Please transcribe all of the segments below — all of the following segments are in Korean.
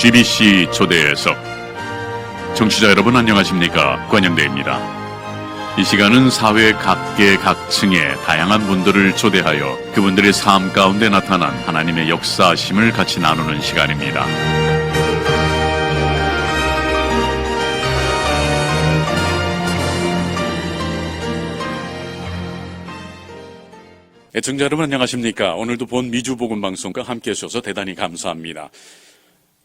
GBC 초대석. 청취자 여러분 안녕하십니까? 관영대입니다. 이 시간은 사회 각계 각층의 다양한 분들을 초대하여 그분들의 삶 가운데 나타난 하나님의 역사심을 같이 나누는 시간입니다. 애청자 여러분 안녕하십니까? 오늘도 본 미주복음방송과 함께 해주셔서 대단히 감사합니다.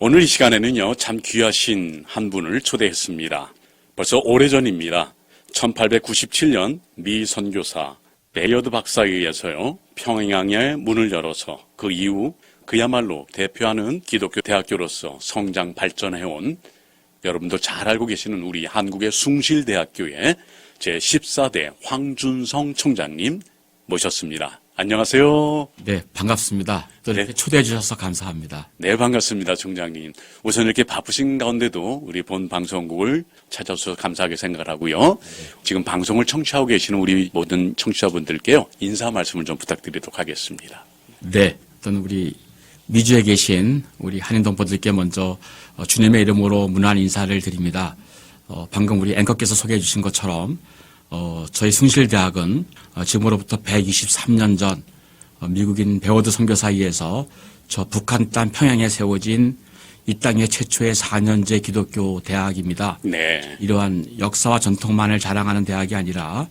오늘 이 시간에는요, 참 귀하신 한 분을 초대했습니다. 벌써 오래전입니다. 1897년 미 선교사 베이어드 박사에 의해서요, 평양의 문을 열어서 그 이후 그야말로 대표하는 기독교 대학교로서 성장 발전해온, 여러분도 잘 알고 계시는 우리 한국의 숭실대학교의 제14대 황준성 총장님 모셨습니다. 안녕하세요. 네, 반갑습니다. 또 이렇게 초대해 주셔서 감사합니다. 네, 반갑습니다, 총장님. 우선 이렇게 바쁘신 가운데도 우리 본 방송국을 찾아주셔서 감사하게 생각을 하고요. 지금 방송을 청취하고 계시는 우리 모든 청취자분들께요, 인사 말씀을 좀 부탁드리도록 하겠습니다. 네, 저는 우리 미주에 계신 우리 한인 동포들께 먼저 주님의 이름으로 문안 인사를 드립니다. 방금 우리 앵커께서 소개해 주신 것처럼 저희 숭실대학은 지금으로부터 123년 전 미국인 베이어드 선교사에서 저 북한 땅 평양에 세워진 이 땅의 최초의 4년제 기독교 대학입니다. 네. 이러한 역사와 전통만을 자랑하는 대학이 아니라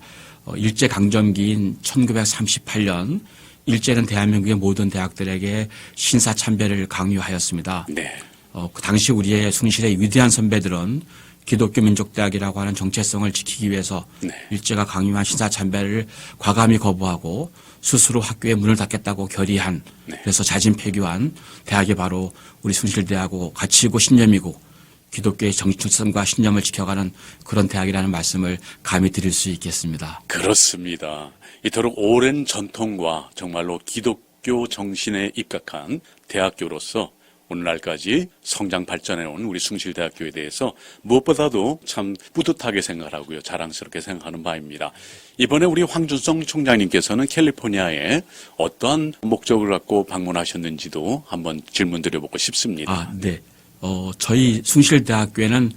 일제강점기인 1938년 일제는 대한민국의 모든 대학들에게 신사참배를 강요하였습니다. 네. 그 당시 우리의 숭실의 위대한 선배들은 기독교 민족대학이라고 하는 정체성을 지키기 위해서 네. 일제가 강요한 신사참배를 과감히 거부하고 스스로 학교의 문을 닫겠다고 결의한, 네. 그래서 자진폐교한 대학이 바로 우리 숭실대하고 가치이고 신념이고 기독교의 정체성과 신념을 지켜가는 그런 대학이라는 말씀을 감히 드릴 수 있겠습니다. 그렇습니다. 이토록 오랜 전통과 정말로 기독교 정신에 입각한 대학교로서 오늘날까지 성장 발전해온 우리 숭실대학교에 대해서 무엇보다도 참 뿌듯하게 생각하고요, 자랑스럽게 생각하는 바입니다. 이번에 우리 황준성 총장님께서는 캘리포니아에 어떠한 목적을 갖고 방문하셨는지도 한번 질문 드려보고 싶습니다. 네. 저희 숭실대학교에는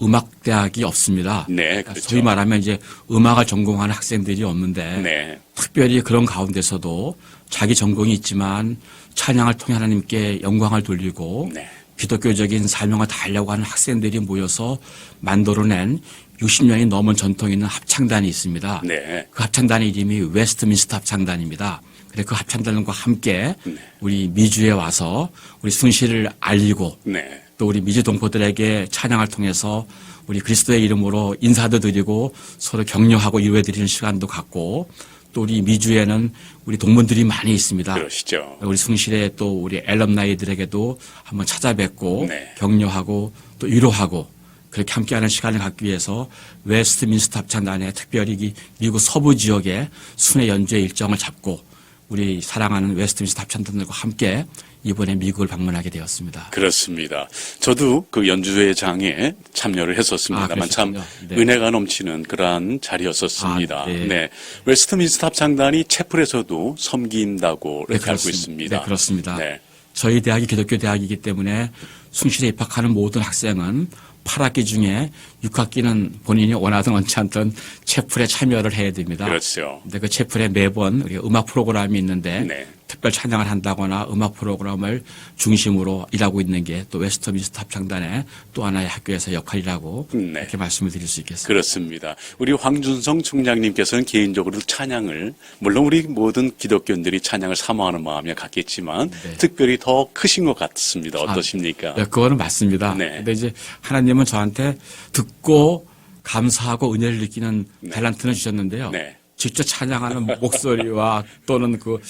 음악대학이 없습니다. 네, 그렇죠. 소위 말하면 이제 음악을 전공하는 학생들이 없는데, 네. 특별히 그런 가운데서도 자기 전공이 있지만 찬양을 통해 하나님께 영광을 돌리고 네. 기독교적인 사명을 다하려고 하는 학생들이 모여서 만들어낸 60년이 넘은 전통이 있는 합창단이 있습니다. 네. 그 합창단의 이름이 웨스트민스터 합창단입니다. 그래서 그 합창단과 함께 네. 우리 미주에 와서 우리 숭실을 알리고 네. 또 우리 미주 동포들에게 찬양을 통해서 우리 그리스도의 이름으로 인사도 드리고 서로 격려하고 위로해드리는 시간도 갖고, 또 우리 미주에는 우리 동문들이 많이 있습니다. 그러시죠. 우리 숭실의 또 우리 앨럼나이들에게도 한번 찾아뵙고 네. 격려하고 또 위로하고 그렇게 함께하는 시간을 갖기 위해서 웨스트민스터 합창단에 특별히 미국 서부 지역에 순회 연주회 일정을 잡고 우리 사랑하는 웨스트민스터 합창단들과 함께 이번에 미국을 방문하게 되었습니다. 그렇습니다. 저도 그 연주회장에 참여를 했었습니다만 참 네. 은혜가 넘치는 그러한 자리였었습니다. 네. 네. 웨스트민스터 합창단이 채플에서도 섬긴다고 이렇게 알고 그렇습니다. 있습니다. 네, 그렇습니다. 네. 저희 대학이 기독교 대학이기 때문에 숭실에 입학하는 모든 학생은 8학기 중에 6학기는 본인이 원하든 원치 않든 채플에 참여를 해야 됩니다. 그렇죠. 근데 그 채플에 매번 우리가 음악 프로그램이 있는데 네. 특별 찬양을 한다거나 음악 프로그램을 중심으로 일하고 있는 게 또 웨스트민스터 합창단의 또 하나의 학교에서 역할이라고 네. 이렇게 말씀을 드릴 수 있겠습니다. 그렇습니다. 우리 황준성 총장님께서는 개인적으로 찬양을, 물론 우리 모든 기독교인들이 찬양을 사모하는 마음이 같겠지만 네. 특별히 더 크신 것 같습니다. 어떠십니까? 네, 그거는 맞습니다. 네. 근데 이제 하나님은 저한테 듣고 감사하고 은혜를 느끼는 탤런트는 주셨는데요. 네. 직접 찬양하는 목소리와 또는 그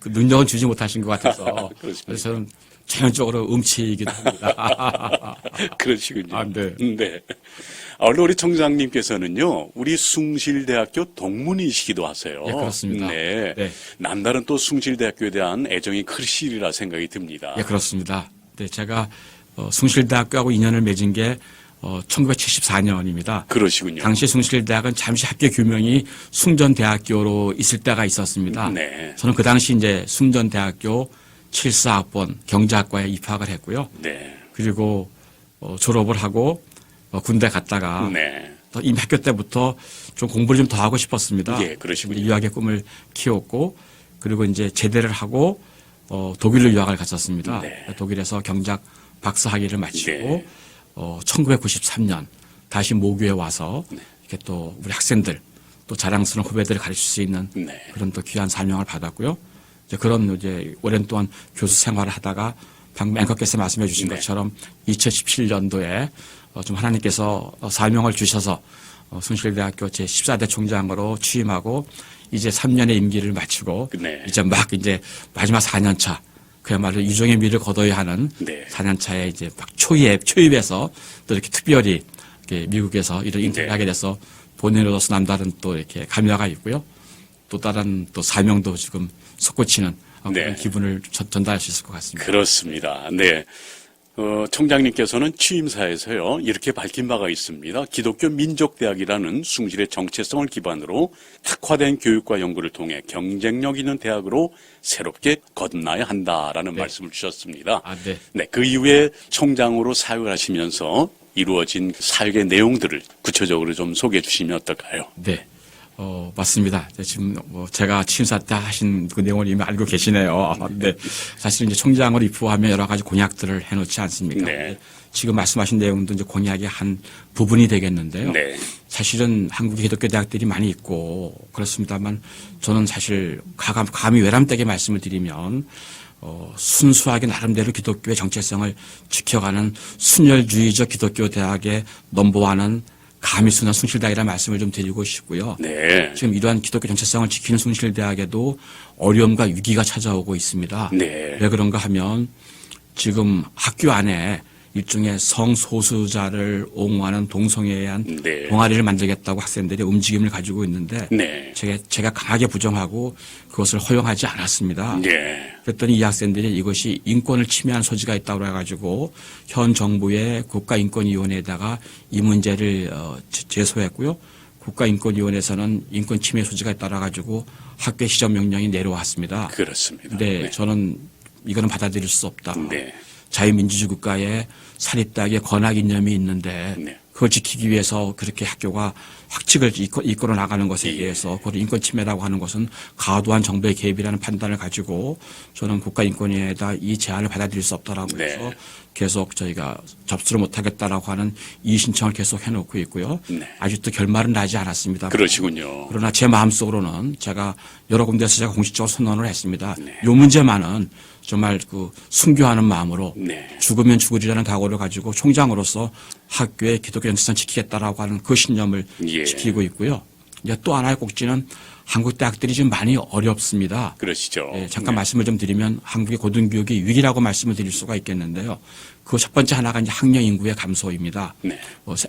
능력은 주지 못하신 것 같아서 그래서 저는 자연적으로 음치이기도 합니다. 그러시군요. 네. 네. 원래 우리 총장님께서는요, 우리 숭실대학교 동문이시기도 하세요. 예, 그렇습니다. 네. 네. 남다른 또 숭실대학교에 대한 애정이 크시리라 생각이 듭니다. 예, 그렇습니다. 네, 제가 숭실대학교하고 인연을 맺은 게 1974년입니다. 그러시군요. 당시 숭실대학은 잠시 학교 규명이 숭전대학교로 있을 때가 있었습니다. 네. 저는 그 당시 이제 숭전대학교 74학번 경제학과에 입학을 했고요. 네. 그리고 졸업을 하고 군대 갔다가 네. 또 이미 학교 때부터 좀 공부를 좀 더 하고 싶었습니다. 예, 그러시군요. 유학의 꿈을 키웠고 그리고 이제 제대를 하고 독일로 유학을 갔었습니다. 네. 독일에서 경작 박사 학위를 마치고 네. 1993년 다시 모교에 와서 이렇게 또 우리 학생들 또 자랑스러운 후배들을 가르칠 수 있는 네. 그런 또 귀한 사명을 받았고요. 이제 그런 이제 오랜 동안 교수 생활을 하다가 방금 앵커께서 말씀해 주신 네. 것처럼 2017년도에 좀 하나님께서 사명을 주셔서 숭실대학교 제14대 총장으로 취임하고 이제 3년의 임기를 마치고 네. 이제 막 이제 마지막 4년 차 그야말로 유종의 미를 거둬야 하는 네. 4년 차에 이제 막 초입에서 또 이렇게 특별히 이렇게 미국에서 이런 인터뷰를 네. 하게 돼서 본인으로서 남다른 또 이렇게 감회가 있고요. 또 다른 또 사명도 지금 솟구치는 그런 네. 기분을 전달할 수 있을 것 같습니다. 그렇습니다. 네. 총장님께서는 취임사에서요, 이렇게 밝힌 바가 있습니다. 기독교 민족대학이라는 숭실의 정체성을 기반으로 특화된 교육과 연구를 통해 경쟁력 있는 대학으로 새롭게 거듭나야 한다라는 네. 말씀을 주셨습니다. 네. 네, 그 이후에 총장으로 사역을 하시면서 이루어진 사역의 내용들을 구체적으로 좀 소개해 주시면 어떨까요? 네. 맞습니다. 지금 제가 취임사 때 하신 그 내용을 이미 알고 계시네요. 네. 사실 이제 총장으로 입후하면 여러 가지 공약들을 해놓지 않습니까? 네. 지금 말씀하신 내용도 이제 공약의 한 부분이 되겠는데요. 네. 사실은 한국의 기독교 대학들이 많이 있고 그렇습니다만 저는 사실 감히 외람되게 말씀을 드리면 순수하게 나름대로 기독교의 정체성을 지켜가는 순혈주의적 기독교 대학의 넘버원은 감히 순한 숭실대학이라는 말씀을 좀 드리고 싶고요. 네. 지금 이러한 기독교 정체성을 지키는 숭실대학에도 어려움과 위기가 찾아오고 있습니다. 네. 왜 그런가 하면 지금 학교 안에 일종의 성소수자를 옹호하는 동성애한 네. 동아리를 만들겠다고 학생들이 움직임을 가지고 있는데 네. 제가 강하게 부정하고 그것을 허용하지 않았습니다. 네. 그랬더니 이 학생들이 이것이 인권을 침해한 소지가 있다고 해가지고 현 정부의 국가인권위원회에다가 이 문제를 제소했고요. 국가인권위원회에서는 인권 침해 소지가 있다고 해가지고 학교 시정 명령이 내려왔습니다. 그렇습니다. 네, 저는 이거는 받아들일 수 없다. 네. 자유민주주의 국가에 사립대학의 권학 이념이 있는데 네. 그걸 지키기 위해서 그렇게 학교가 확칙을 이끌어 나가는 것에 예. 대해서 그걸 인권 침해라고 하는 것은 과도한 정부의 개입이라는 판단을 가지고 저는 국가인권위에다 이 제안을 받아들일 수 없다라고 네. 해서 계속 저희가 접수를 못하겠다라고 하는 이의 신청을 계속 해놓고 있고요. 네. 아직도 결말은 나지 않았습니다. 그러시군요. 그러나 제 마음속으로는 제가 여러 군데에서 제가 공식적으로 선언을 했습니다. 네. 이 문제만은 정말 그 순교하는 마음으로 네. 죽으면 죽으리라는 각오를 가지고 총장으로서 학교의 기독교 정체성 지키겠다라고 하는 그 신념을 예. 지키고 있고요. 이제 또 하나의 꼭지는 한국 대학들이 지금 많이 어렵습니다. 그러시죠. 예, 잠깐 말씀을 좀 드리면 한국의 고등교육이 위기라고 말씀을 드릴 수가 있겠는데요. 그 첫 번째 하나가 이제 학령 인구의 감소입니다. 네.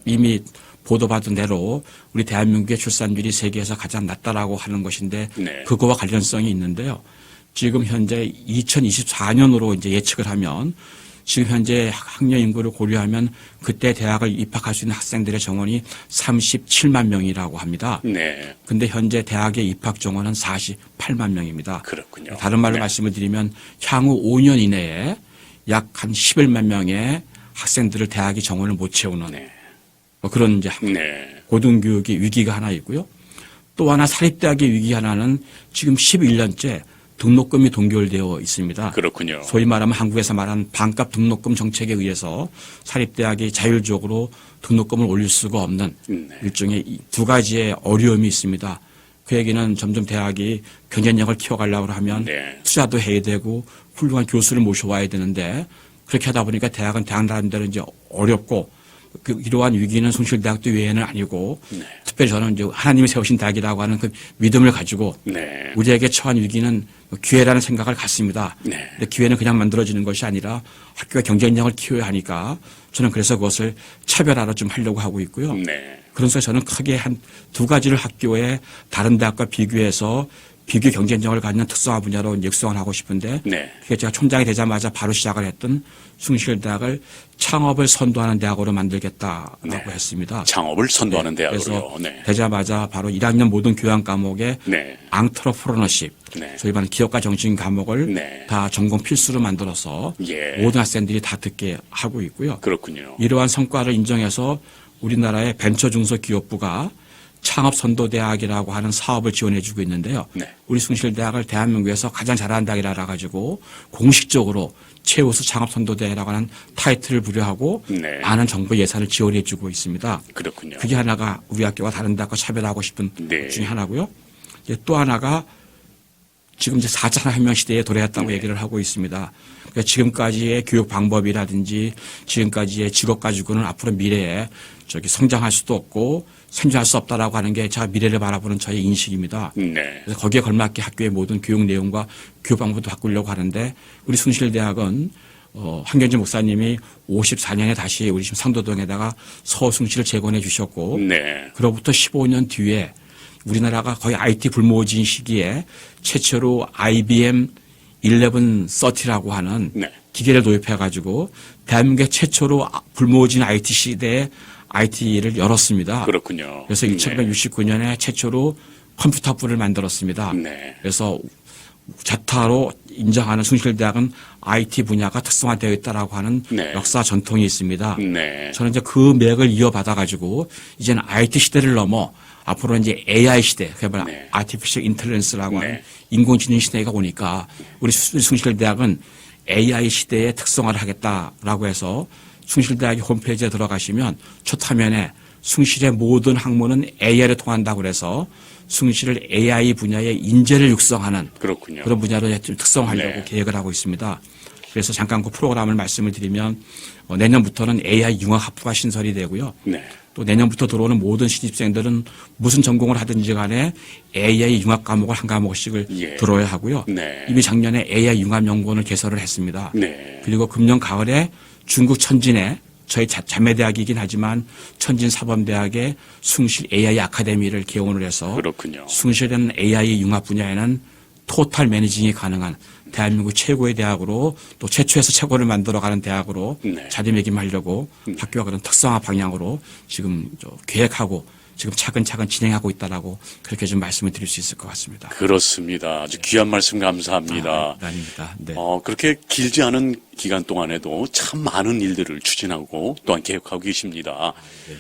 이미 보도받은 대로 우리 대한민국의 출산율이 세계에서 가장 낮다라고 하는 것인데 네. 그거와 관련성이 있는데요. 지금 현재 2024년으로 이제 예측을 하면 지금 현재 학령 인구를 고려하면 그때 대학을 입학할 수 있는 학생들의 정원이 37만 명이라고 합니다. 네. 근데 현재 대학의 입학 정원은 48만 명입니다. 그렇군요. 다른 말로 네. 말씀을 드리면 향후 5년 이내에 약 한 11만 명의 학생들을 대학이 정원을 못 채우는 네. 그런 이제 네. 고등교육의 위기가 하나 있고요. 또 하나 사립대학의 위기 하나는 지금 11년째 등록금이 동결되어 있습니다. 그렇군요. 소위 말하면 한국에서 말하는 반값 등록금 정책에 의해서 사립대학이 자율적으로 등록금을 올릴 수가 없는 네. 일종의 이 두 가지의 어려움이 있습니다. 그 얘기는 점점 대학이 경쟁력을 키워가려고 하면 네. 투자도 해야 되고 훌륭한 교수를 모셔와야 되는데 그렇게 하다 보니까 대학은 대학 나름대로 이제 어렵고 이러한 위기는 숭실대학도 외에는 아니고 네. 특별히 저는 이제 하나님이 세우신 대학이라고 하는 그 믿음을 가지고 네. 우리에게 처한 위기는 기회라는 생각을 갖습니다. 네. 근데 기회는 그냥 만들어지는 것이 아니라 학교가 경쟁력을 키워야 하니까 저는 그래서 그것을 차별화로 좀 하려고 하고 있고요. 네. 그래서 저는 크게 한 두 가지를 학교에 다른 대학과 비교해서 비교 경쟁력을 갖는 특성화 분야로 육성을 하고 싶은데 네. 그게 제가 총장이 되자마자 바로 시작을 했던 숭실대학을 창업을 선도하는 대학으로 만들겠다라고 네. 했습니다. 창업을 선도하는 네, 대학으로요. 그래서 네. 되자마자 바로 1학년 모든 교양 과목에 네. 앙트로프로너십, 네. 소위 말하는 기업가 정신 과목을 네. 다 전공 필수로 만들어서 예. 모든 학생들이 다 듣게 하고 있고요. 그렇군요. 이러한 성과를 인정해서 우리나라의 벤처중소기업부가 창업선도대학이라고 하는 사업을 지원해주고 있는데요. 네. 우리 숭실대학을 대한민국에서 가장 잘하는 대학이라 가지고 공식적으로 최우수 창업선도대라고 하는 타이틀을 부여하고 네. 많은 정부 예산을 지원해주고 있습니다. 그렇군요. 그게 하나가 우리 학교가 다른 대학과 차별하고 싶은 네. 것 중에 하나고요. 이제 또 하나가 지금 이제 4차 산업혁명 시대에 도래했다고 네. 얘기를 하고 있습니다. 그러니까 지금까지의 교육 방법이라든지 지금까지의 직업 가지고는 앞으로 미래에 성장할 수도 없고 생존할 수 없다라고 하는 게 제가 미래를 바라보는 저의 인식입니다. 네. 그래서 거기에 걸맞게 학교의 모든 교육 내용과 교육 방법도 바꾸려고 하는데 우리 숭실대학은 한경지 목사님이 54년에 다시 우리 지금 상도동에다가 서숭실을 재건해 주셨고 네. 그로부터 15년 뒤에 우리나라가 거의 IT 불모진 시기에 최초로 IBM 1130라고 하는 네. 기계를 도입해가지고 대한민국의 최초로 불모진 IT 시대에 IT를 열었습니다. 그렇군요. 그래서 1969년에 최초로 컴퓨터부를 만들었습니다. 네. 그래서 자타로 인정하는 숭실대학은 IT 분야가 특성화되어 있다라고 하는 네. 역사 전통이 있습니다. 네. 저는 이제 그 맥을 이어받아가지고 이제는 IT 시대를 넘어 앞으로 이제 AI 시대, 그야말로 네. Artificial Intelligence라고 네. 하는 인공지능 시대가 오니까 우리 숭실대학은 AI 시대에 특성화를 하겠다라고 해서 숭실대학의 홈페이지에 들어가시면 첫 화면에 숭실의 모든 학문은 AI를 통한다고 그래서 숭실을 AI 분야의 인재를 육성하는 그렇군요. 그런 분야로 좀 특성화하려고 네. 계획을 하고 있습니다. 그래서 잠깐 그 프로그램을 말씀을 드리면 내년부터는 AI 융합학부가 신설이 되고요. 네. 또 내년부터 들어오는 모든 신입생들은 무슨 전공을 하든지 간에 AI 융합 과목을 한 과목씩을 예. 들어야 하고요. 네. 이미 작년에 AI 융합연구원을 개설을 했습니다. 네. 그리고 금년 가을에 중국 천진에 저희 자매대학이긴 하지만 천진사범대학의 숭실 AI 아카데미를 개원을 해서 그렇군요. 숭실은 AI 융합 분야에는 토탈 매니징이 가능한 대한민국 최고의 대학으로 또 최초에서 최고를 만들어가는 대학으로 네. 자리매김하려고 학교가 그런 특성화 방향으로 지금 계획하고 지금 차근차근 진행하고 있다라고 그렇게 좀 말씀을 드릴 수 있을 것 같습니다. 그렇습니다. 아주 귀한 말씀 감사합니다. 아닙니다. 네. 그렇게 길지 않은 기간 동안에도 참 많은 일들을 추진하고 또한 계획하고 계십니다.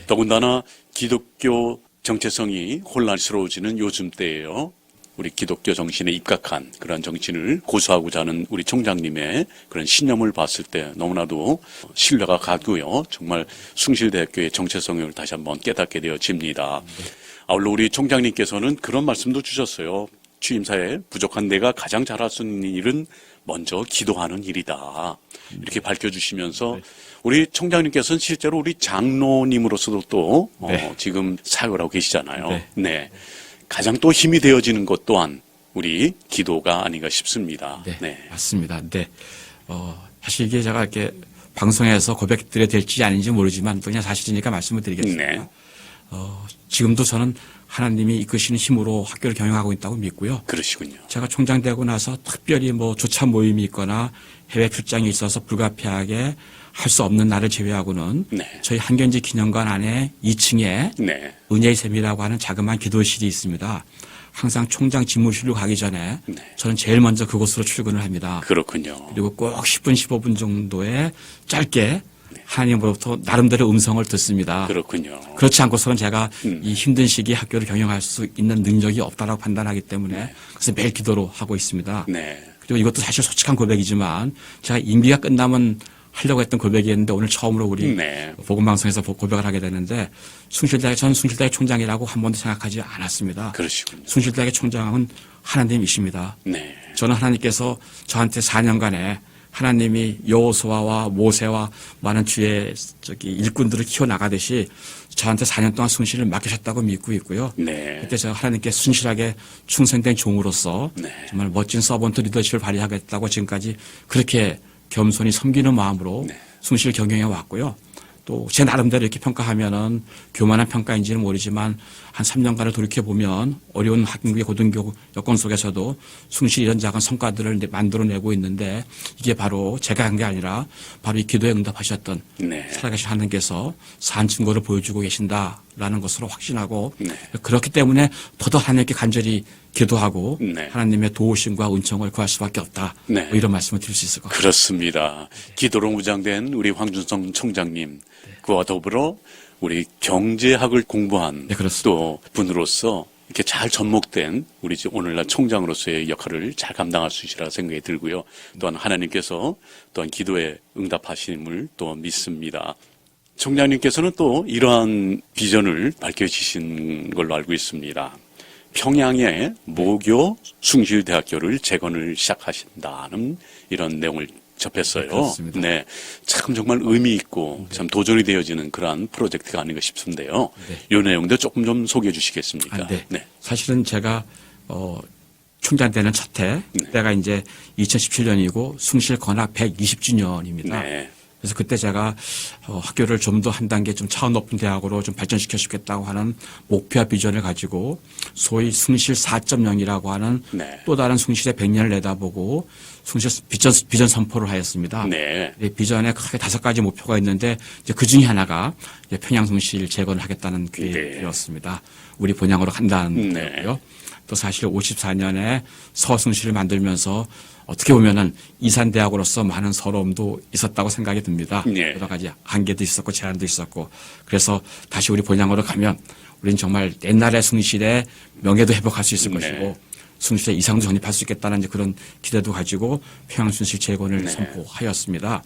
더군다나 기독교 정체성이 혼란스러워지는 요즘 때에요. 우리 기독교 정신에 입각한 그러한 정신을 고수하고자 하는 우리 총장님의 그런 신념을 봤을 때 너무나도 신뢰가 가고요. 정말 숭실대학교의 정체성을 다시 한번 깨닫게 되어집니다. 아울러 우리 총장님께서는 그런 말씀도 주셨어요. 취임사에 부족한 내가 가장 잘할 수 있는 일은 먼저 기도하는 일이다. 이렇게 밝혀주시면서 우리 총장님께서는 실제로 우리 장로님으로서도 또 네. 지금 사역을 하고 계시잖아요. 네. 네. 가장 또 힘이 되어지는 것 또한 우리 기도가 아닌가 싶습니다. 네, 맞습니다. 네. 사실 이게 제가 이렇게 방송에서 고백드려야 될지 아닌지 모르지만 또 그냥 사실이니까 말씀을 드리겠습니다. 네. 지금도 저는 하나님이 이끄시는 힘으로 학교를 경영하고 있다고 믿고요. 그러시군요. 제가 총장 되고 나서 특별히 조차 모임이 있거나 해외 출장이 있어서 불가피하게 할 수 없는 날을 제외하고는 네. 저희 한견지 기념관 안에 2층에 네. 은혜의 샘이라고 하는 자그마한 기도실이 있습니다. 항상 총장 집무실로 가기 전에 네. 저는 제일 먼저 그곳으로 출근을 합니다. 그렇군요. 그리고 꼭 10분, 15분 정도의 짧게 하나님으로부터 나름대로 음성을 듣습니다. 그렇군요. 그렇지 않고서는 제가 이 힘든 시기에 학교를 경영할 수 있는 능력이 없다라고 판단하기 때문에 그래서 매일 기도로 하고 있습니다. 네. 그리고 이것도 사실 솔직한 고백이지만 제가 임기가 끝나면 하려고 했던 고백이었는데 오늘 처음으로 우리 네. 복음방송에서 고백을 하게 되는데 저는 숭실대학의 총장이라고 한 번도 생각하지 않았습니다. 그러시군요. 숭실대학의 총장은 하나님이십니다. 네. 저는 하나님께서 저한테 4년간에 하나님이 여호수아와 모세와 많은 주의 일꾼들을 키워나가듯이 저한테 4년 동안 숭실을 맡기셨다고 믿고 있고요. 네. 그때 제가 하나님께 순실하게 충성된 종으로서 네. 정말 멋진 서번트 리더십을 발휘하겠다고 지금까지 그렇게 겸손히 섬기는 마음으로 네. 숭실 경영해 왔고요. 또 제 나름대로 이렇게 평가하면은 교만한 평가인지는 모르지만 한 3년간을 돌이켜 보면 어려운 한국의 고등교육 여건 속에서도 숭실히 이런 작은 성과들을 만들어내고 있는데 이게 바로 제가 한 게 아니라 바로 이 기도에 응답하셨던 네. 살아계신 하나님께서 산 증거를 보여주고 계신다라는 것으로 확신하고 네. 그렇기 때문에 더더 하나님께 간절히 기도하고 네. 하나님의 도우심과 은총을 구할 수밖에 없다. 네. 뭐 이런 말씀을 드릴 수 있을 것 같습니다. 그렇습니다. 기도로 무장된 우리 황준성 총장님, 그와 더불어 우리 경제학을 공부한 네, 그렇습니다. 또 분으로서 이렇게 잘 접목된 우리 오늘날 총장으로서의 역할을 잘 감당할 수 있으리라 생각이 들고요. 또한 하나님께서 또한 기도에 응답하심을 또 믿습니다. 총장님께서는 또 이러한 비전을 밝혀주신 걸로 알고 있습니다. 평양에 모교 숭실대학교를 재건을 시작하신다는 이런 내용을 접했어요. 네, 그렇습니다. 네, 참 정말 의미 있고 참 도전이 되어지는 그러한 프로젝트가 아닌가 싶은데요. 네. 이 내용도 조금 좀 소개해 주시겠습니까? 네. 사실은 제가 총장 되는 첫 해, 그때가 이제 2017년이고 숭실 건학 120주년입니다. 네. 그래서 그때 제가 학교를 좀 더 한 단계 좀 차원 높은 대학으로 좀 발전시켜 주겠다고 하는 목표와 비전을 가지고 소위 숭실 4.0이라고 하는 네. 또 다른 숭실의 100년을 내다보고 숭실 비전 선포를 하였습니다. 네. 이 비전에 크게 5가지 목표가 있는데 이제 그 중에 하나가 이제 평양 숭실 재건을 하겠다는 계획이었습니다. 우리 본향으로 간다는 네. 거고요. 또 사실 54년에 서숭실을 만들면서 어떻게 보면은 이산대학으로서 많은 서러움도 있었다고 생각이 듭니다. 네. 여러 가지 한계도 있었고 제한도 있었고 그래서 다시 우리 본향으로 가면 우리는 정말 옛날의 숭실의 명예도 회복할 수 있을 네. 것이고 숭실의 이상도 정립할 수 있겠다는 이제 그런 기대도 가지고 평양숭실 재건을 네. 선포하였습니다.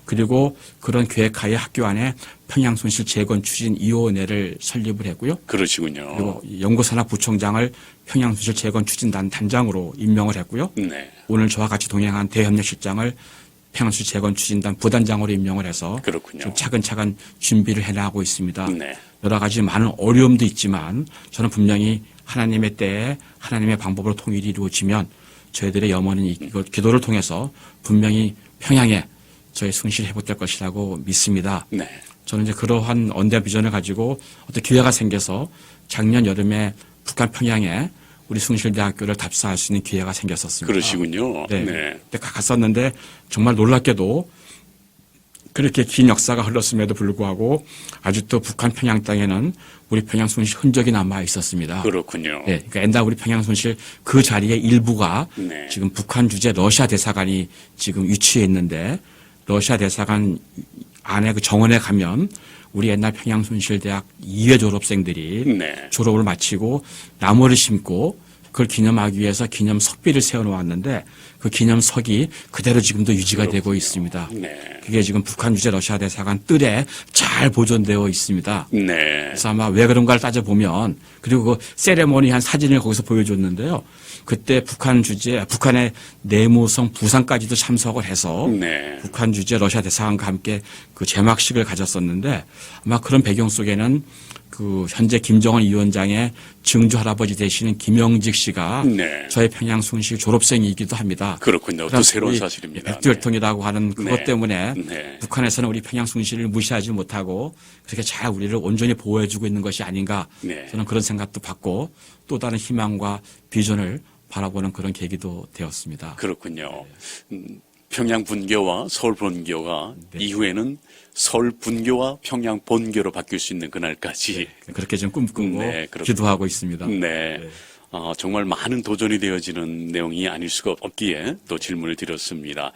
그리고 그런 계획하에 학교 안에 평양숭실 재건 추진 2호회를 설립을 했고요. 그러시군요. 그리고 연구산하 부총장을 평양숭실 재건 추진단 단장으로 임명을 했고요. 네. 오늘 저와 같이 동행한 대협력실장을 평양숭실 재건 추진단 부단장으로 임명을 해서 그렇군요. 좀 차근차근 준비를 해나가고 있습니다. 네. 여러 가지 많은 어려움도 있지만 저는 분명히 하나님의 때에 하나님의 방법으로 통일이 이루어지면 저희들의 염원은 이걸 기도를 통해서 분명히 평양에 저희 숭실이 회복될 것이라고 믿습니다. 네. 저는 이제 그러한 언대 비전을 가지고 어떤 기회가 생겨서 작년 여름에 북한 평양에 우리 숭실대학교를 답사할 수 있는 기회가 생겼었습니다. 그러시군요. 네. 네. 그때 갔었는데 정말 놀랍게도 그렇게 긴 역사가 흘렀음에도 불구하고 아직도 북한 평양 땅에는 우리 평양 숭실 흔적이 남아 있었습니다. 그렇군요. 네, 그러니까 엔다 우리 평양 숭실 그 자리의 일부가 네. 지금 북한 주재 러시아 대사관이 지금 위치해 있는데 러시아 대사관 안에 그 정원에 가면 우리 옛날 평양순실대학 2회 졸업생들이 네. 졸업을 마치고 나무를 심고 그걸 기념하기 위해서 기념 석비를 세워놓았는데 그 기념석이 그대로 지금도 유지가 되고 있습니다. 네. 그게 지금 북한 주재 러시아 대사관 뜰에 잘 보존되어 있습니다. 네. 그래서 아마 왜 그런가를 따져보면 그리고 그 세레모니 사진을 거기서 보여줬는데요. 그때 북한의 내무성 부상까지도 참석을 해서 네. 북한 주재 러시아 대사관과 함께 그 제막식을 가졌었는데 아마 그런 배경 속에는 그 현재 김정은 위원장의 증조 할아버지 되시는 김영직 씨가 네. 저희 평양 숭실 졸업생이기도 합니다. 그렇군요. 또 새로운 사실입니다. 백두혈통이라고 하는 그것 네. 때문에 네. 북한에서는 우리 평양 숭실을 무시하지 못하고 그렇게 잘 우리를 온전히 보호해주고 있는 것이 아닌가 네. 저는 그런 생각도 받고 또 다른 희망과 비전을 바라보는 그런 계기도 되었습니다. 그렇군요. 평양 분교와 서울 본교가 네. 이후에는 서울 분교와 평양 본교로 바뀔 수 있는 그날까지 그렇게 좀 꿈꾸고 네, 그렇군요. 기도하고 있습니다. 네. 정말 많은 도전이 되어지는 내용이 아닐 수가 없기에 또 질문을 드렸습니다.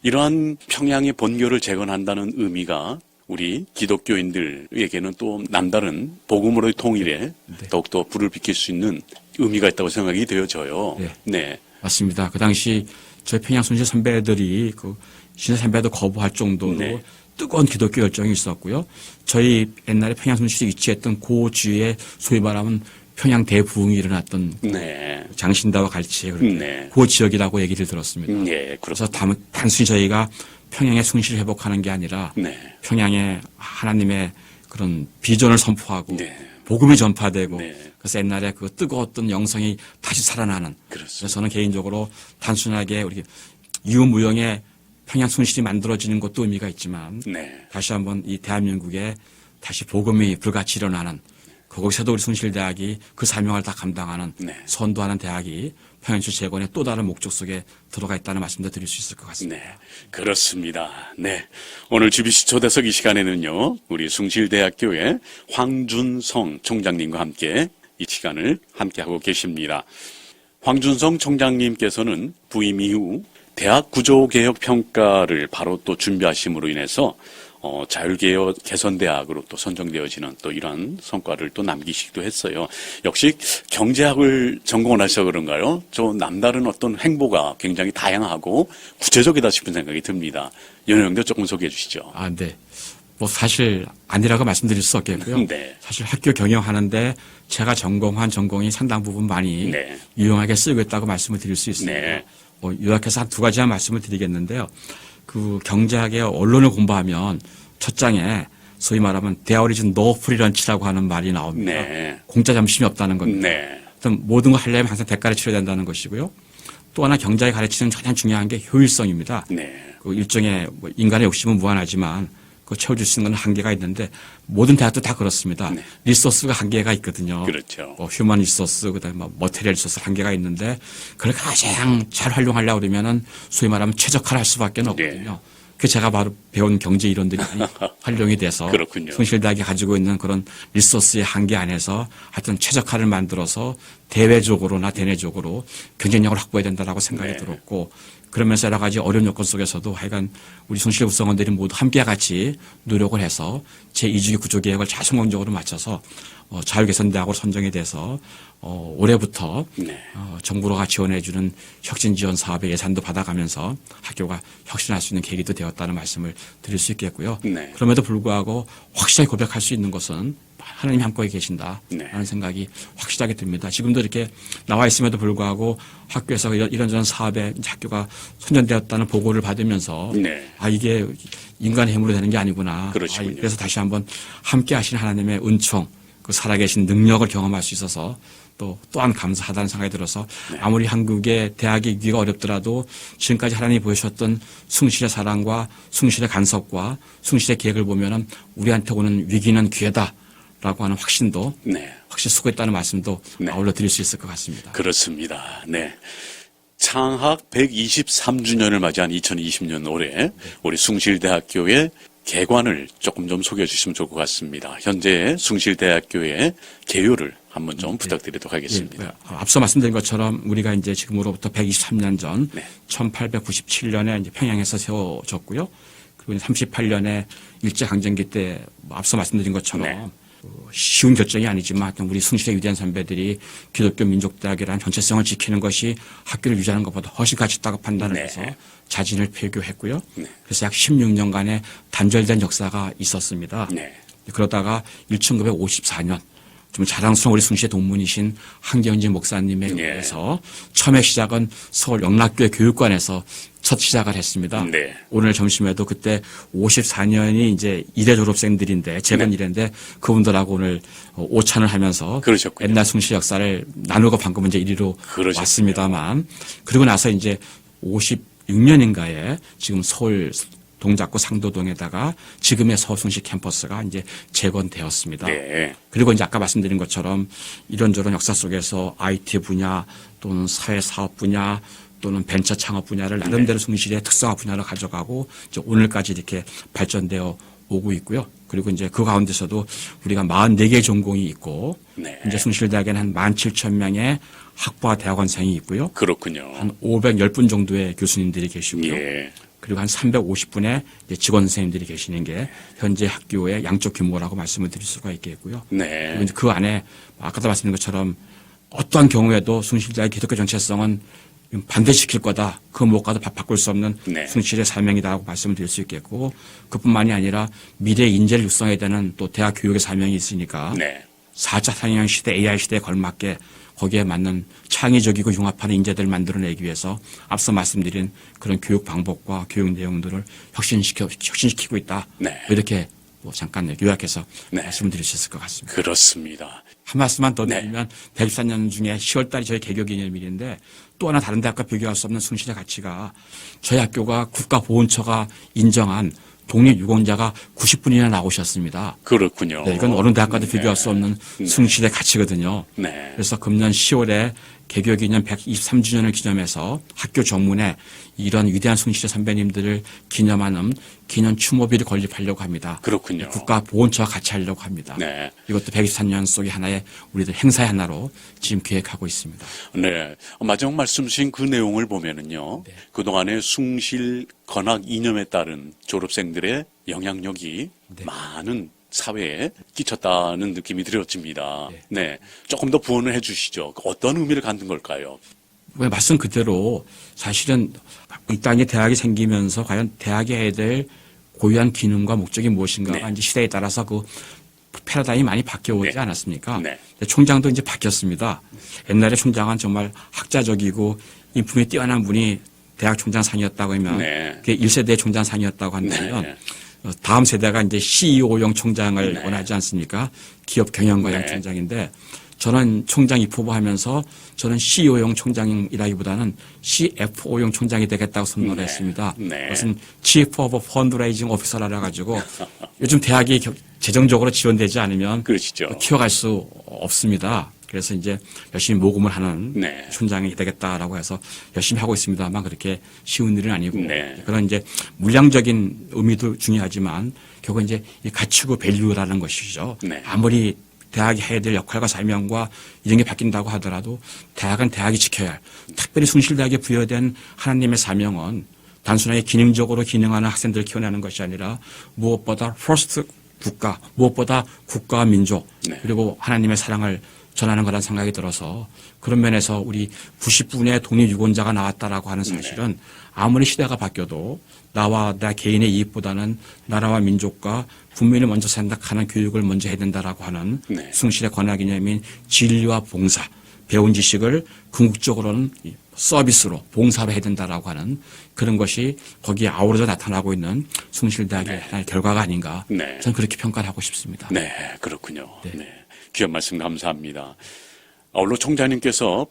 이러한 평양의 본교를 재건한다는 의미가 우리 기독교인들에게는 또 남다른 복음으로의 통일에 더욱더 불을 비킬 수 있는 의미가 있다고 생각이 되어져요. 네. 네. 맞습니다. 그 당시 저희 평양 순실 선배들이 그 신의 선배도 거부할 정도로 네. 뜨거운 기독교 열정이 있었고요. 저희 옛날에 평양 순실이 위치했던 고주에 소위 말하면 평양 대부흥이 일어났던 네. 장신다와 갈치에 그렇게 네. 그 지역이라고 얘기를 들었습니다. 네. 그래서 단순히 저희가 평양의 숭실을 회복하는 게 아니라 네. 평양에 하나님의 그런 비전을 선포하고 네. 복음이 전파되고 네. 그래서 옛날에 그 뜨거웠던 영성이 다시 살아나는 그렇습니다. 그래서 저는 개인적으로 단순하게 우리 유무형의 평양 숭실이 만들어지는 것도 의미가 있지만 네. 다시 한번 이 대한민국에 다시 복음이 불같이 일어나는 거기서도 우리 숭실대학이 그 사명을 다 감당하는 네. 선도하는 대학이 평양시 재건의 또 다른 목적 속에 들어가 있다는 말씀도 드릴 수 있을 것 같습니다. 네, 그렇습니다. 네. 오늘 GBC 초대석 이 시간에는요, 우리 숭실대학교의 황준성 총장님과 함께 이 시간을 함께하고 계십니다. 황준성 총장님께서는 부임 이후 대학 구조개혁 평가를 바로 또 준비하심으로 인해서 자율개혁 개선대학으로 또 선정되어지는 또 이러한 성과를 또 남기시기도 했어요. 역시 경제학을 전공하셔서 그런가요? 저 남다른 어떤 행보가 굉장히 다양하고 구체적이다 싶은 생각이 듭니다. 연영도 조금 소개해 주시죠. 아, 네. 뭐 사실 아니라고 말씀드릴 수 없겠고요. 네. 사실 학교 경영하는데 제가 전공한 전공이 상당 부분 많이 네. 유용하게 쓰이고 있다고 말씀을 드릴 수 있습니다. 네. 요약해서 한 두 가지만 말씀을 드리겠는데요. 그 경제학의 언론을 공부하면 첫 장에 소위 말하면 There is no free lunch라고 하는 말이 나옵니다. 네. 공짜 점심이 없다는 겁니다. 네. 어떤 모든 걸 하려면 항상 대가를 치러야 된다는 것이고요. 또 하나 경제학이 가르치는 가장 중요한 게 효율성입니다. 네. 그 일종의 뭐 인간의 욕심은 무한하지만 그 채워줄 수 있는 건 한계가 있는데 모든 대학도 다 그렇습니다. 네. 리소스가 한계가 있거든요. 그렇죠. 뭐 휴먼 리소스, 그다음에 뭐 머테리얼 리소스 한계가 있는데 그걸 가장 잘 활용하려고 그러면은 소위 말하면 최적화를 할 수밖에 없거든요. 그 제가 바로 배운 경제 이론들이 많이 활용이 돼서 그렇군요. 숭실대학이 가지고 있는 그런 리소스의 한계 안에서 하여튼 최적화를 만들어서 대외적으로나 대내적으로 경쟁력을 확보해야 된다라고 생각이 네. 들었고 그러면서 여러 가지 어려운 요건 속에서도 하여간 우리 숭실대 구성원들이 모두 함께 같이 노력을 해서 제2주기 구조개혁을 잘 성공적으로 마쳐서 자율개선대학으로 선정이 돼서 올해부터 네. 정부가 지원해주는 혁신지원 사업의 예산도 받아가면서 학교가 혁신할 수 있는 계기도 되었다는 말씀을 드릴 수 있겠고요. 네. 그럼에도 불구하고 확실하게 고백할 수 있는 것은 하나님이 함께 계신다라는 네. 생각이 확실하게 듭니다. 지금도 이렇게 나와 있음에도 불구하고 학교에서 이런저런 사업에 이제 학교가 선정되었다는 보고를 받으면서 네. 아 이게 인간의 힘으로 되는 게 아니구나. 그렇군요. 그래서 다시 한번 함께 하신 하나님의 은총 그 살아계신 능력을 경험할 수 있어서 또한 감사하다는 생각이 들어서 아무리 한국의 대학의 위기가 어렵더라도 지금까지 하나님이 보여주셨던 숭실의 사랑과 숭실의 간섭과 숭실의 계획을 보면은 우리한테 오는 위기는 기회다라고 하는 확신도 네. 확실히 수고했다는 말씀도 네. 아울러 드릴 수 있을 것 같습니다. 그렇습니다. 네. 창학 123주년을 맞이한 2020년 올해 우리 숭실대학교의 개관을 조금 좀 소개해 주시면 좋을 것 같습니다. 현재 숭실대학교의 개요를 한번 좀 부탁드리도록 하겠습니다. 예, 앞서 말씀드린 것처럼 우리가 이제 지금으로부터 123년 전 네. 1897년에 이제 평양에서 세워졌고요. 그리고 38년에 일제강점기 때 앞서 말씀드린 것처럼 네. 쉬운 결정이 아니지만 하여튼 우리 숭실의 위대한 선배들이 기독교 민족대학이라는 전체성을 지키는 것이 학교를 유지하는 것보다 훨씬 가치 있다고 판단을 네. 해서 자진을 폐교했고요. 네. 그래서 약 16년간의 단절된 역사가 있었습니다. 네. 그러다가 1954년 좀 자랑스러운 우리 숭실의 동문이신 한경진 목사님에 네. 의해서 처음에 시작은 서울 영락교회 교육관에서 첫 시작을 했습니다. 네. 오늘 점심에도 그때 54년이 이제 이대 졸업생들인데 재건 네. 이래인데 그분들하고 오늘 오찬을 하면서 그러셨군요. 옛날 숭실 역사를 나누고 방금 이제 이리로 그러셨군요. 왔습니다만 그리고 나서 이제 56년인가에 지금 서울 동작구 상도동에다가 지금의 서울숭실 캠퍼스가 이제 재건되었습니다. 네. 그리고 이제 아까 말씀드린 것처럼 이런저런 역사 속에서 IT 분야 또는 사회사업 분야 또는 벤처 창업 분야를 나름대로 숭실의 특성화 분야를 가져가고 이제 오늘까지 이렇게 발전되어 오고 있고요. 그리고 이제 그 가운데서도 우리가 44개의 전공이 있고 네. 이제 숭실대학에는 한 17,000명의 학부와 대학원생이 있고요. 그렇군요. 한 510분 정도의 교수님들이 계시고요. 예. 그리고 한 350분의 직원 선생님들이 계시는 게 현재 학교의 양적 규모라고 말씀을 드릴 수가 있겠고요. 네. 그리고 이제 그 안에 아까도 말씀드린 것처럼 어떠한 경우에도 숭실대학의 기독교 정체성은 반드시 지킬 거다. 그 무엇과도 바꿀 수 없는 네. 숭실의 사명이다라고 말씀을 드릴 수 있겠고 그뿐만이 아니라 미래 인재를 육성해야 되는 또 대학 교육의 사명이 있으니까 네. 4차 산업 시대 AI 시대에 걸맞게 거기에 맞는 창의적이고 융합하는 인재들을 만들어내기 위해서 앞서 말씀드린 그런 교육 방법과 교육 내용들을 혁신시키고 있다. 네. 이렇게 뭐 잠깐 요약해서 네. 말씀을 드릴 수 있을 것 같습니다. 그렇습니다. 한 말씀만 더 네. 드리면 124년 중에 10월 달이 저희 개교 기념일인데 또 하나 다른 대학과 비교할 수 없는 숭실의 가치가 저희 학교가 국가보훈처가 인정한 독립유공자가 90분이나 나오셨습니다. 그렇군요. 네, 이건 어느 대학과도 네. 비교할 수 없는 숭실의 가치거든요. 네. 그래서 금년 10월에 개교 기념 123주년을 기념해서 학교 정문에 이런 위대한 숭실의 선배님들을 기념하는 기념 추모비를 건립하려고 합니다. 그렇군요. 국가보훈처와 같이 하려고 합니다. 네. 이것도 123년 속의 하나의 우리들 행사의 하나로 지금 기획하고 있습니다. 네. 마지막 말씀 주신 그 내용을 보면은요. 네. 그동안의 숭실 건학 이념에 따른 졸업생들의 영향력이 네. 많은 사회에 끼쳤다는 느낌이 들어집니다. 네. 네. 조금 더 부언을 해 주시죠. 어떤 의미를 갖는 걸까요? 왜 말씀 그대로 사실은 이 땅에 대학이 생기면서 과연 대학이 해야 될 고유한 기능과 목적이 무엇인가가 네. 이제 시대에 따라서 그 패러다임이 많이 바뀌어오지 네. 않았습니까? 네. 총장도 이제 바뀌었습니다. 옛날에 총장은 정말 학자적이고 인품이 뛰어난 분이 대학 총장상이었다고 하면 네. 그게 1세대 총장상이었다고 한다면 네. 다음 세대가 이제 CEO용 총장을 네. 원하지 않습니까? 기업 경영과형 네. 총장인데 저는 총장 입후보하면서 저는 CEO용 총장이라기보다는 CFO용 총장이 되겠다고 선언을 네. 했습니다. 네. 그것은 Chief of Fundraising Officer라 가지고 요즘 대학이 재정적으로 지원되지 않으면 그러시죠. 키워갈 수 없습니다. 그래서 이제 열심히 모금을 하는 네. 총장이 되겠다라고 해서 열심히 하고 있습니다만 그렇게 쉬운 일은 아니고 네. 그런 이제 물량적인 의미도 중요하지만 결국 이제 이 가치고 밸류라는 것이죠. 네. 아무리 대학이 해야 될 역할과 사명과 이런 게 바뀐다고 하더라도 대학은 대학이 지켜야 할 특별히 숭실대학에 부여된 하나님의 사명은 단순하게 기능적으로 기능하는 학생들을 키워내는 것이 아니라 무엇보다 first 국가, 무엇보다 국가와 민족 네. 그리고 하나님의 사랑을 전하는 거라는 생각이 들어서 그런 면에서 우리 90분의 독립유공자가 나왔다라고 하는 사실은 아무리 시대가 바뀌어도 나와 나 개인의 이익보다는 나라와 민족과 국민을 먼저 생각하는 교육을 먼저 해야 된다라고 하는 네. 숭실의 권하 개념인 진리와 봉사, 배운 지식을 궁극적으로는 서비스로 봉사로 해야 된다라고 하는 그런 것이 거기에 아우러져 나타나고 있는 숭실대학의 하나의 결과가 아닌가 네. 저는 그렇게 평가를 하고 싶습니다. 네, 그렇군요. 네. 네. 귀한 말씀 감사합니다. 아울러 총장님께서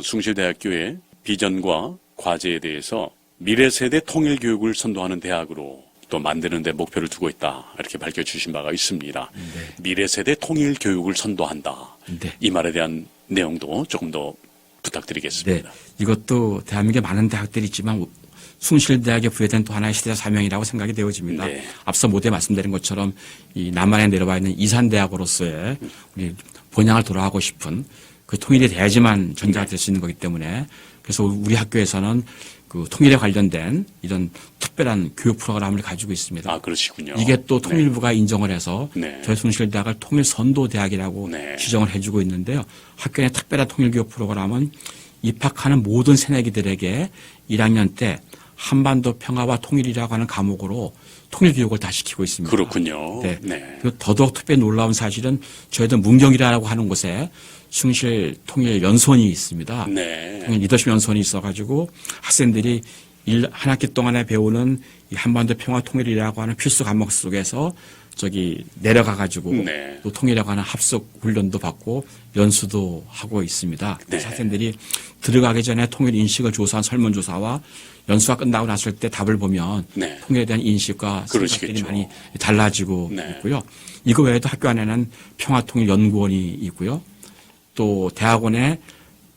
숭실대학교의 비전과 과제에 대해서 미래 세대 통일 교육을 선도하는 대학으로 또 만드는 데 목표를 두고 있다. 이렇게 밝혀주신 바가 있습니다. 네. 미래 세대 통일 교육을 선도한다. 네. 이 말에 대한 내용도 조금 더 네. 부탁드리겠습니다. 이것도 대한민국에 많은 대학들이 있지만 숭실대학에 부여된 또 하나의 시대적 사명이라고 생각이 되어집니다. 네. 앞서 모두에 말씀드린 것처럼 이 남한에 내려와 있는 이산대학으로서의 우리 본향을 돌아가고 싶은 그 통일이 돼야지만 전자가 될 수 있는 거기 때문에 그래서 우리 학교에서는 그 통일에 관련된 이런 특별한 교육 프로그램을 가지고 있습니다. 아, 그러시군요. 이게 또 통일부가 인정을 해서 네. 저희 숭실대학을 통일선도대학이라고 네. 지정을 해주고 있는데요. 학교 내 특별한 통일교육 프로그램은 입학하는 모든 새내기들에게 1학년 때 한반도 평화와 통일이라고 하는 과목으로 통일교육을 다 시키고 있습니다. 그렇군요. 네. 네. 그리고 더더욱 특별히 놀라운 사실은 저희도 문경이라고 하는 곳에 숭실 통일 연수원이 있습니다. 네. 통일 리더십 연수원이 있어가지고 학생들이 한 학기 동안에 배우는 이 한반도 평화 통일이라고 하는 필수 과목 속에서 저기 내려가가지고 네. 또 통일이라고 하는 합숙 훈련도 받고 연수도 하고 있습니다. 그래서 네. 학생들이 들어가기 전에 통일 인식을 조사한 설문조사와 연수가 끝나고 났을 때 답을 보면 네. 통일에 대한 인식과 생각들이 그러시겠죠. 많이 달라지고 네. 있고요. 이거 외에도 학교 안에는 평화통일연구원이 있고요. 또 대학원의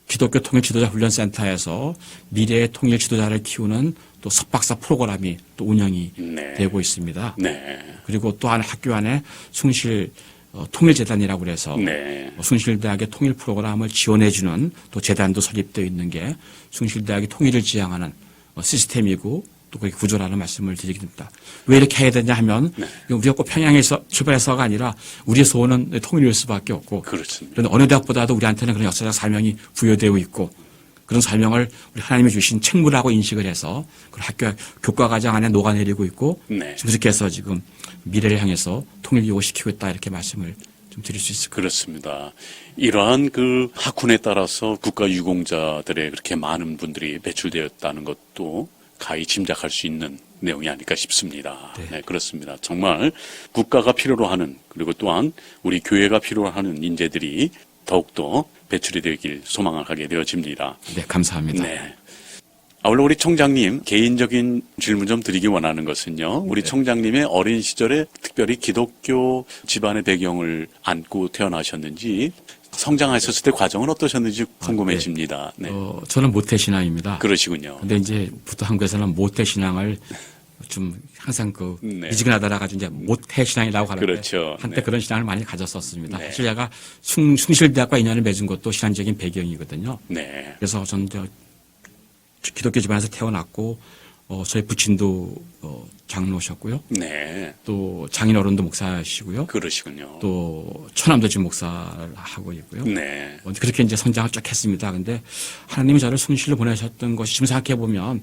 기독교 통일 지도자 훈련센터에서 미래의 통일 지도자를 키우는 또 석박사 프로그램이 또 운영이 네. 되고 있습니다. 네. 그리고 또 한 학교 안에 숭실 통일재단이라고 그래서 네. 숭실대학의 통일 프로그램을 지원해주는 또 재단도 설립되어 있는 게 숭실대학의 통일을 지향하는 시스템이고 또 그게 구조라는 말씀을 드리게 됩니다. 왜 이렇게 해야 되냐 하면 우리가 꼭 평양에서 출발해서가 아니라 우리의 소원은 통일일 수밖에 없고 그렇습니다. 그런데 어느 대학보다도 우리한테는 그런 역사적 사명이 부여되어 있고 그런 사명을 우리 하나님이 주신 책무라고 인식을 해서 그 학교 교과과정 안에 녹아내리고 있고 네. 지금 그렇게 해서 지금 미래를 향해서 통일교육을 시키고 있다 이렇게 말씀을 좀 드릴 수 있을 것 그렇습니다. 이러한 그 학군에 따라서 국가 유공자들의 그렇게 많은 분들이 배출되었다는 것도 가히 짐작할 수 있는 내용이 아닐까 싶습니다. 네. 네, 그렇습니다. 정말 국가가 필요로 하는 그리고 또한 우리 교회가 필요로 하는 인재들이 더욱더 배출이 되길 소망하게 되어집니다. 네, 감사합니다. 네. 아울러 우리 총장님 개인적인 질문 좀 드리기 원하는 것은요. 우리 총장님의 어린 시절에 특별히 기독교 집안의 배경을 안고 태어나셨는지 성장하셨을 때 과정은 어떠셨는지 궁금해집니다. 네. 저는 모태신앙입니다. 그러시군요. 근데 이제 보통 한국에서는 모태신앙을 좀 항상 네. 미지근하다라 가지고 이제 모태신앙이라고 하는데 그렇죠. 한때 네. 그런 신앙을 많이 가졌었습니다. 네. 사실 제가 숭실대학과 인연을 맺은 것도 신앙적인 배경이거든요. 네. 그래서 저는 기독교 집안에서 태어났고 저희 부친도 장로셨고요. 네. 또 장인어른도 목사시고요. 그러시군요. 또 처남도 지금 목사를 하고 있고요. 네. 그렇게 이제 성장을 쭉 했습니다. 근데 하나님이 저를 순실로 보내셨던 것이 지금 생각해 보면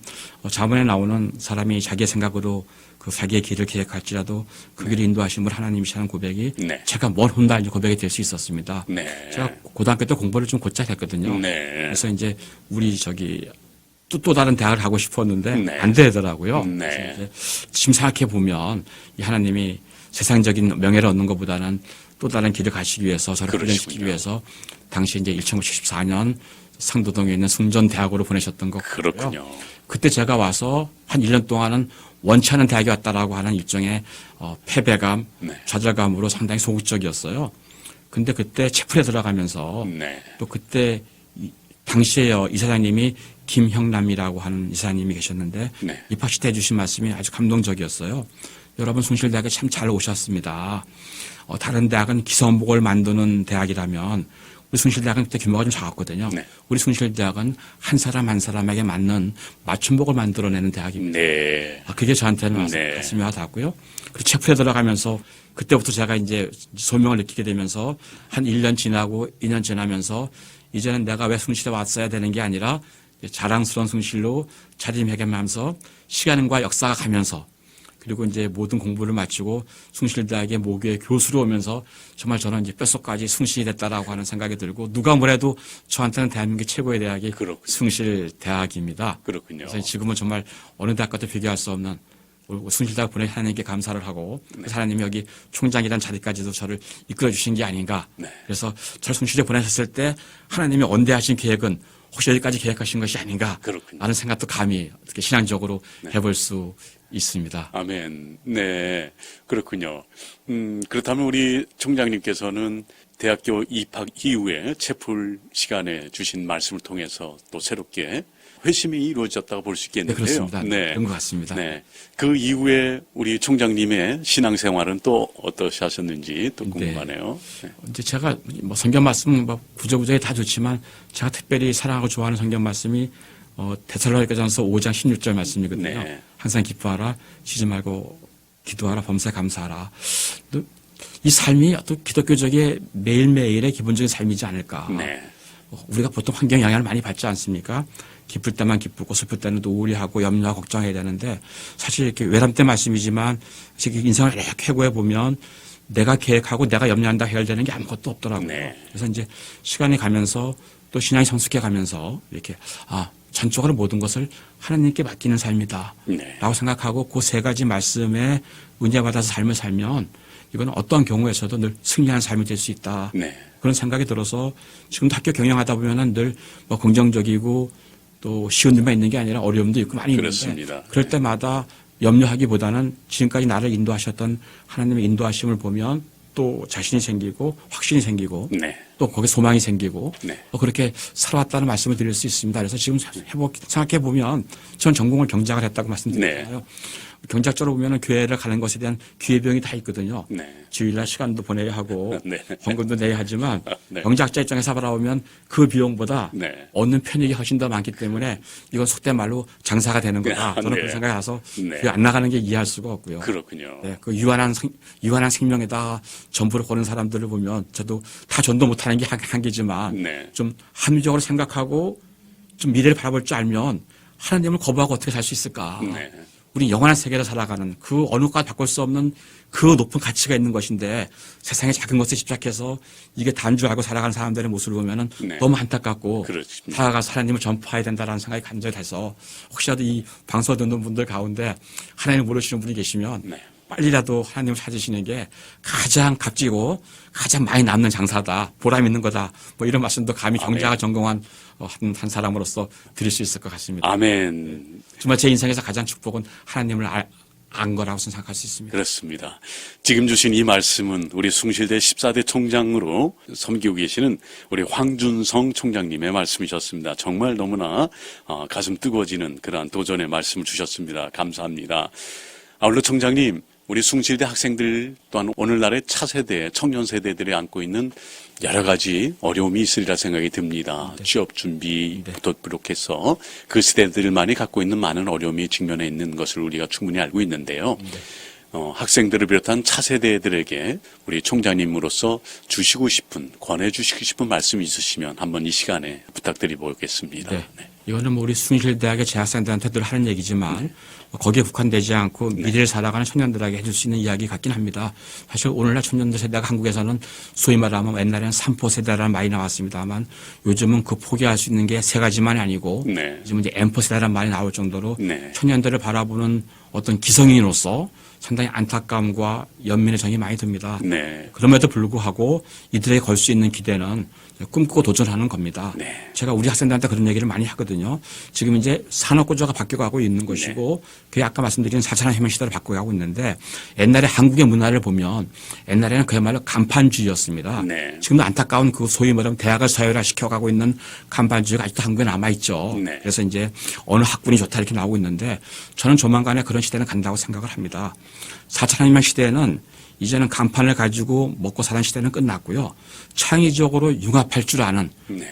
자문에 나오는 사람이 자기의 생각으로 그 자기의 길을 계획할지라도 그 길을 인도하심을 하나님이시라는 고백이 네. 제가 먼 훗날 이제 고백이 될 수 있었습니다. 네. 제가 고등학교 때 공부를 좀 곧잘 했거든요. 네. 그래서 이제 우리 또 다른 대학을 가고 싶었는데 네. 안 되더라고요. 네. 그래서 이제 지금 생각해 보면 이 하나님이 세상적인 명예를 얻는 것보다는 또 다른 길을 가시기 위해서 저를 훈련시키기 위해서 당시 이제 1974년 상도동에 있는 숭전대학으로 보내셨던 것 같고요. 그렇군요. 그때 제가 와서 한 1년 동안은 원치 않은 대학에 왔다라고 하는 일종의 패배감, 네. 좌절감으로 상당히 소극적이었어요. 근데 그때 채플에 들어가면서 네. 또 그때 당시에 이사장님이 김형남이라고 하는 이사님이 계셨는데 네. 입학시 때 해주신 말씀이 아주 감동적이었어요. 여러분 숭실대학에 참 잘 오셨습니다. 다른 대학은 기성복을 만드는 대학이라면 우리 숭실대학은 그때 규모가 좀 작았거든요. 네. 우리 숭실대학은 한 사람 한 사람에게 맞는 맞춤복을 만들어내는 대학입니다. 네. 그게 저한테는 네. 가슴이 와닿았고요. 그리고 체프에 들어가면서 그때부터 제가 이제 소명을 느끼게 되면서 한 1년 지나고 2년 지나면서 이제는 내가 왜 숭실에 왔어야 되는 게 아니라 자랑스러운 숭실로 자리매김하면서 시간과 역사가 가면서 그리고 이제 모든 공부를 마치고 숭실대학의 모교의 교수로 오면서 정말 저는 이제 뼛속까지 숭실이 됐다라고 하는 생각이 들고 누가 뭐래도 저한테는 대한민국 최고의 대학이 그렇군요. 숭실대학입니다. 그렇군요. 그래서 지금은 정말 어느 대학과도 비교할 수 없는 숭실대학 보내 하나님께 감사를 하고 그 하나님이 여기 총장이라는 자리까지도 저를 이끌어 주신 게 아닌가. 네. 그래서 저를 숭실에 보내셨을 때 하나님이 언대하신 계획은 혹시 여기까지 계획하신 것이 아닌가 그렇군요. 라는 생각도 감히 어떻게 신앙적으로 해볼 수 있습니다. 아멘. 네. 그렇군요. 그렇다면 우리 총장님께서는 대학교 입학 이후에 채플 시간에 주신 말씀을 통해서 또 새롭게 회심이 이루어졌다고 볼 수 네, 있겠는데요. 그렇습니다. 그런 것 같습니다. 네. 그 이후에 우리 총장님의 신앙생활은 또 어떠셨는지 또 궁금하네요. 네. 이제 제가 뭐 성경 말씀 구조구조에 다 좋지만 제가 특별히 사랑하고 좋아하는 성경 말씀이 데살로니가전서 5장 16절 말씀이거든요. 네. 항상 기뻐하라, 쉬지 말고 기도하라, 범사에 감사하라. 또 이 삶이 어떤 기독교적의 매일매일의 기본적인 삶이지 않을까. 네. 우리가 보통 환경 영향을 많이 받지 않습니까? 기쁠 때만 기쁘고 슬플 때는 또 우울해하고 염려하고 걱정해야 되는데 사실 이렇게 외람 때 말씀이지만 인생을 이렇게 해고해 보면 내가 계획하고 내가 염려한다 해결되는 게 아무것도 없더라고요. 네. 그래서 이제 시간이 가면서 또 신앙이 성숙해 가면서 이렇게 전적으로 모든 것을 하나님께 맡기는 삶이다. 네. 라고 생각하고 그 세 가지 말씀에 은혜받아서 삶을 살면 이건 어떠한 경우에서도 늘 승리하는 삶이 될 수 있다. 네. 그런 생각이 들어서 지금도 학교 경영하다 보면은 늘 뭐 긍정적이고 또 쉬운 일만 있는 게 아니라 어려움도 있고 많이 그렇습니다. 있는데 그럴 때마다 염려하기보다는 지금까지 나를 인도하셨던 하나님의 인도하심을 보면 또 자신이 생기고 확신이 생기고 네. 또 거기에 소망이 생기고 네. 그렇게 살아왔다는 말씀을 드릴 수 있습니다. 그래서 지금 생각해 보면 전 전공을 경작을 했다고 말씀드렸잖아요. 경작적으로 보면은 교회를 가는 것에 대한 기회비용이 다 있거든요. 네. 주일날 시간도 보내야 하고 네. 헌금도 내야 하지만 네. 경작자 입장에서 바라보면 그 비용보다 네. 얻는 편익이 훨씬 더 많기 때문에 이건 속된 말로 장사가 되는 거다. 저는 네. 그런 생각이 나서 네. 안 나가는 게 이해할 수가 없고요. 그렇군요. 네, 그 유한한 생명에다가 전부를 거는 사람들을 보면 저도 다 전도 못하는 게 한계지만 네. 좀 합리적으로 생각하고 좀 미래를 바라볼 줄 알면 하나님을 거부하고 어떻게 살 수 있을까? 네. 우리 영원한 세계를 살아가는 그 어느 것과 바꿀 수 없는 그 높은 가치가 있는 것인데 세상의 작은 것에 집착해서 이게 단 줄 알고 살아가는 사람들의 모습을 보면은 네. 너무 안타깝고 그렇습니다. 다가가서 하나님을 전파해야 된다는 생각이 간절히 돼서 혹시라도 이 방송 듣는 분들 가운데 하나님을 모르시는 분이 계시면 네. 빨리라도 하나님을 찾으시는 게 가장 값지고 가장 많이 남는 장사다. 보람 있는 거다. 뭐 이런 말씀도 감히 경제가 전공한 한 사람으로서 드릴 수 있을 것 같습니다. 아멘. 정말 제 인생에서 가장 축복은 하나님을 안 거라고 생각할 수 있습니다. 그렇습니다. 지금 주신 이 말씀은 우리 숭실대 14대 총장으로 섬기고 계시는 우리 황준성 총장님의 말씀이셨습니다. 정말 너무나 가슴 뜨거워지는 그러한 도전의 말씀을 주셨습니다. 감사합니다. 아울러 총장님, 우리 숭실대 학생들 또한 오늘날의 차세대, 청년 세대들이 안고 있는 여러 가지 어려움이 있으리라 생각이 듭니다. 네. 취업 준비부터 비롯해서 그 세대들만이 갖고 있는 많은 어려움이 직면해 있는 것을 우리가 충분히 알고 있는데요. 학생들을 비롯한 차세대들에게 우리 총장님으로서 주시고 싶은, 권해주시고 싶은 말씀이 있으시면 한번 이 시간에 부탁드려보겠습니다. 네. 이거는 뭐 우리 숭실대학의 재학생들한테 늘 하는 얘기지만 거기에 국한되지 않고 미래를 살아가는 청년들에게 해줄 수 있는 이야기 같긴 합니다. 사실 오늘날 청년들 세대가 한국에서는 소위 말하면 옛날에는 3포 세대라는 말이 나왔습니다만 요즘은 그 포기할 수 있는 게 세 가지만이 아니고 요즘은 이제 M포 세대라는 말이 나올 정도로 청년들을 바라보는 어떤 기성인으로서 상당히 안타까움과 연민의 정이 많이 듭니다. 그럼에도 불구하고 이들에게 걸 수 있는 기대는 꿈꾸고 도전하는 겁니다. 제가 우리 학생들한테 그런 얘기를 많이 하거든요. 지금 이제 산업구조가 바뀌어가고 있는 것이고 그게 아까 말씀드린 4차 혁명 시대로 바뀌어가고 있는데 옛날에 한국의 문화를 보면 옛날에는 그야말로 간판주의였습니다. 지금도 안타까운 그 소위 말하면 대학을 서열화 시켜가고 있는 간판주의가 아직도 한국에 남아있죠. 그래서 이제 어느 학군이 좋다 이렇게 나오고 있는데 저는 조만간에 그런 시대는 간다고 생각을 합니다. 4차 혁명 시대에는 이제는 간판을 가지고 먹고 사는 시대는 끝났고요. 창의적으로 융합할 줄 아는